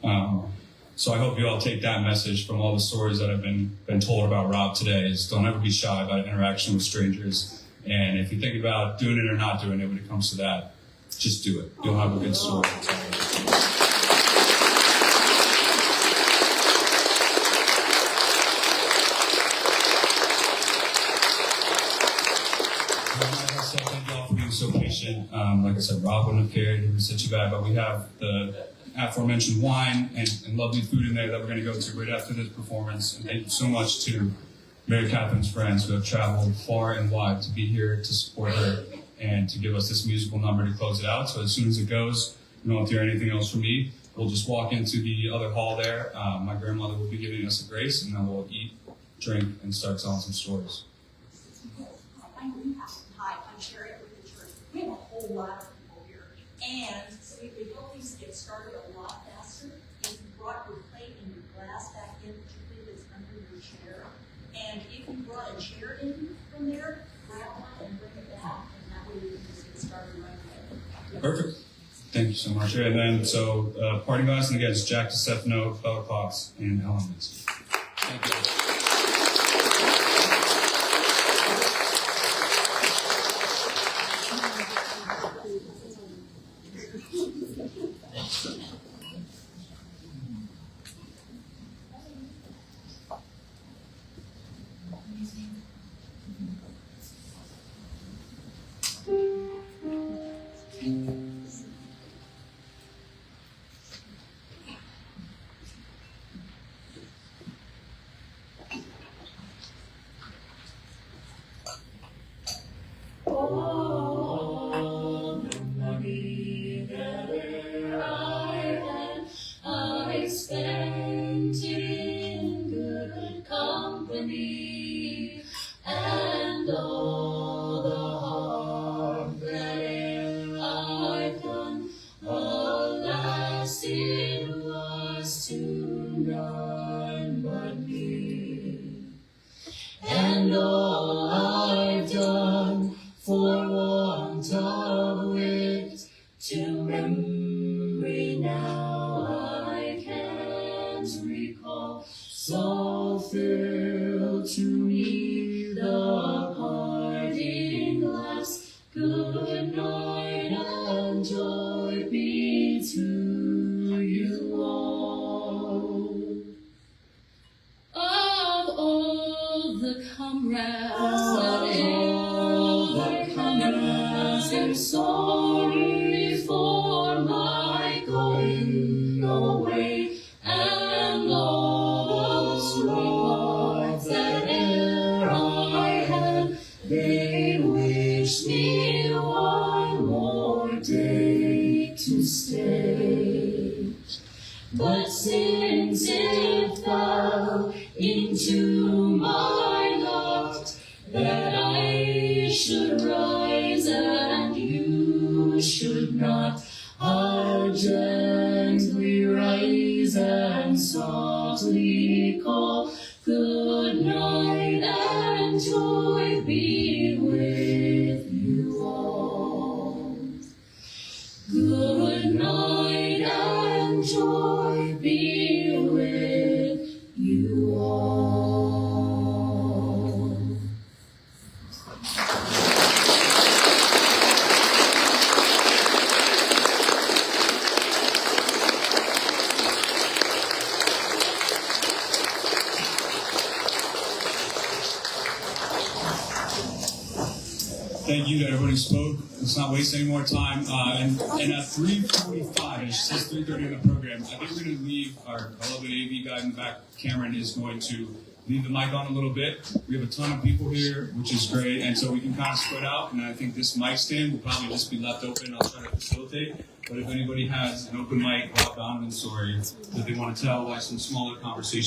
Speaker 1: So I hope you all take that message from all the stories that have been told about Rob today, is don't ever be shy about interaction with strangers. And if you think about doing it or not doing it when it comes to that, just do it. You'll have a good story. also thank you all for being so patient. Like I said, Rob wouldn't have cared. It was such a bad, but we have the aforementioned wine and lovely food in there that we're going to go to right after this performance. And thank you so much to Mary Catherine's friends who have traveled far and wide to be here to support her and to give us this musical number to close it out. So as soon as it goes, you don't have to hear anything else from me. We'll just walk into the other hall there. My grandmother will be giving us a grace, and then we'll eat, drink, and start telling some stories.
Speaker 8: Hi, I'm Sherry with the church. We have a whole lot of people here. And so we could help things get started a lot faster if you brought your plate and your glass back in, particularly that's under your chair. And if you brought a chair in from there, grab one and bring it back, and that way we can just get started right away.
Speaker 1: Perfect. Thank you so much. And then, party glass, and again, it's Jack DeStefano, Bella Cox, and Ellen Mitzi. Thank you.
Speaker 8: All the money that I had, I spent in good company, and all the harm that I've done, alas, it was to none but me, and all I've done for want of wit to memory now I can't recall. So fill to me the parting glass. Good night and joy be to you all. Of all the comrades I'm sorry for my going away, and all those remarks that e'er I had, they wish me one more day to stay. But since it fell into my lot that I should rise and you should not, I'll gently rise and softly call. Good night and joy be with you all. Good night and joy be with you all.
Speaker 1: Thank you to everybody who spoke. Let's not waste any more time. And at 3:45, and it says 3:30 in the program, I think we're going to leave our beloved AV guy in the back, Cameron, is going to leave the mic on a little bit. We have a ton of people here, which is great, and so we can kind of spread out, and I think this mic stand will probably just be left open. I'll try to facilitate. But if anybody has an open mic, Rob Donovan's story that they want to tell, like some smaller conversations,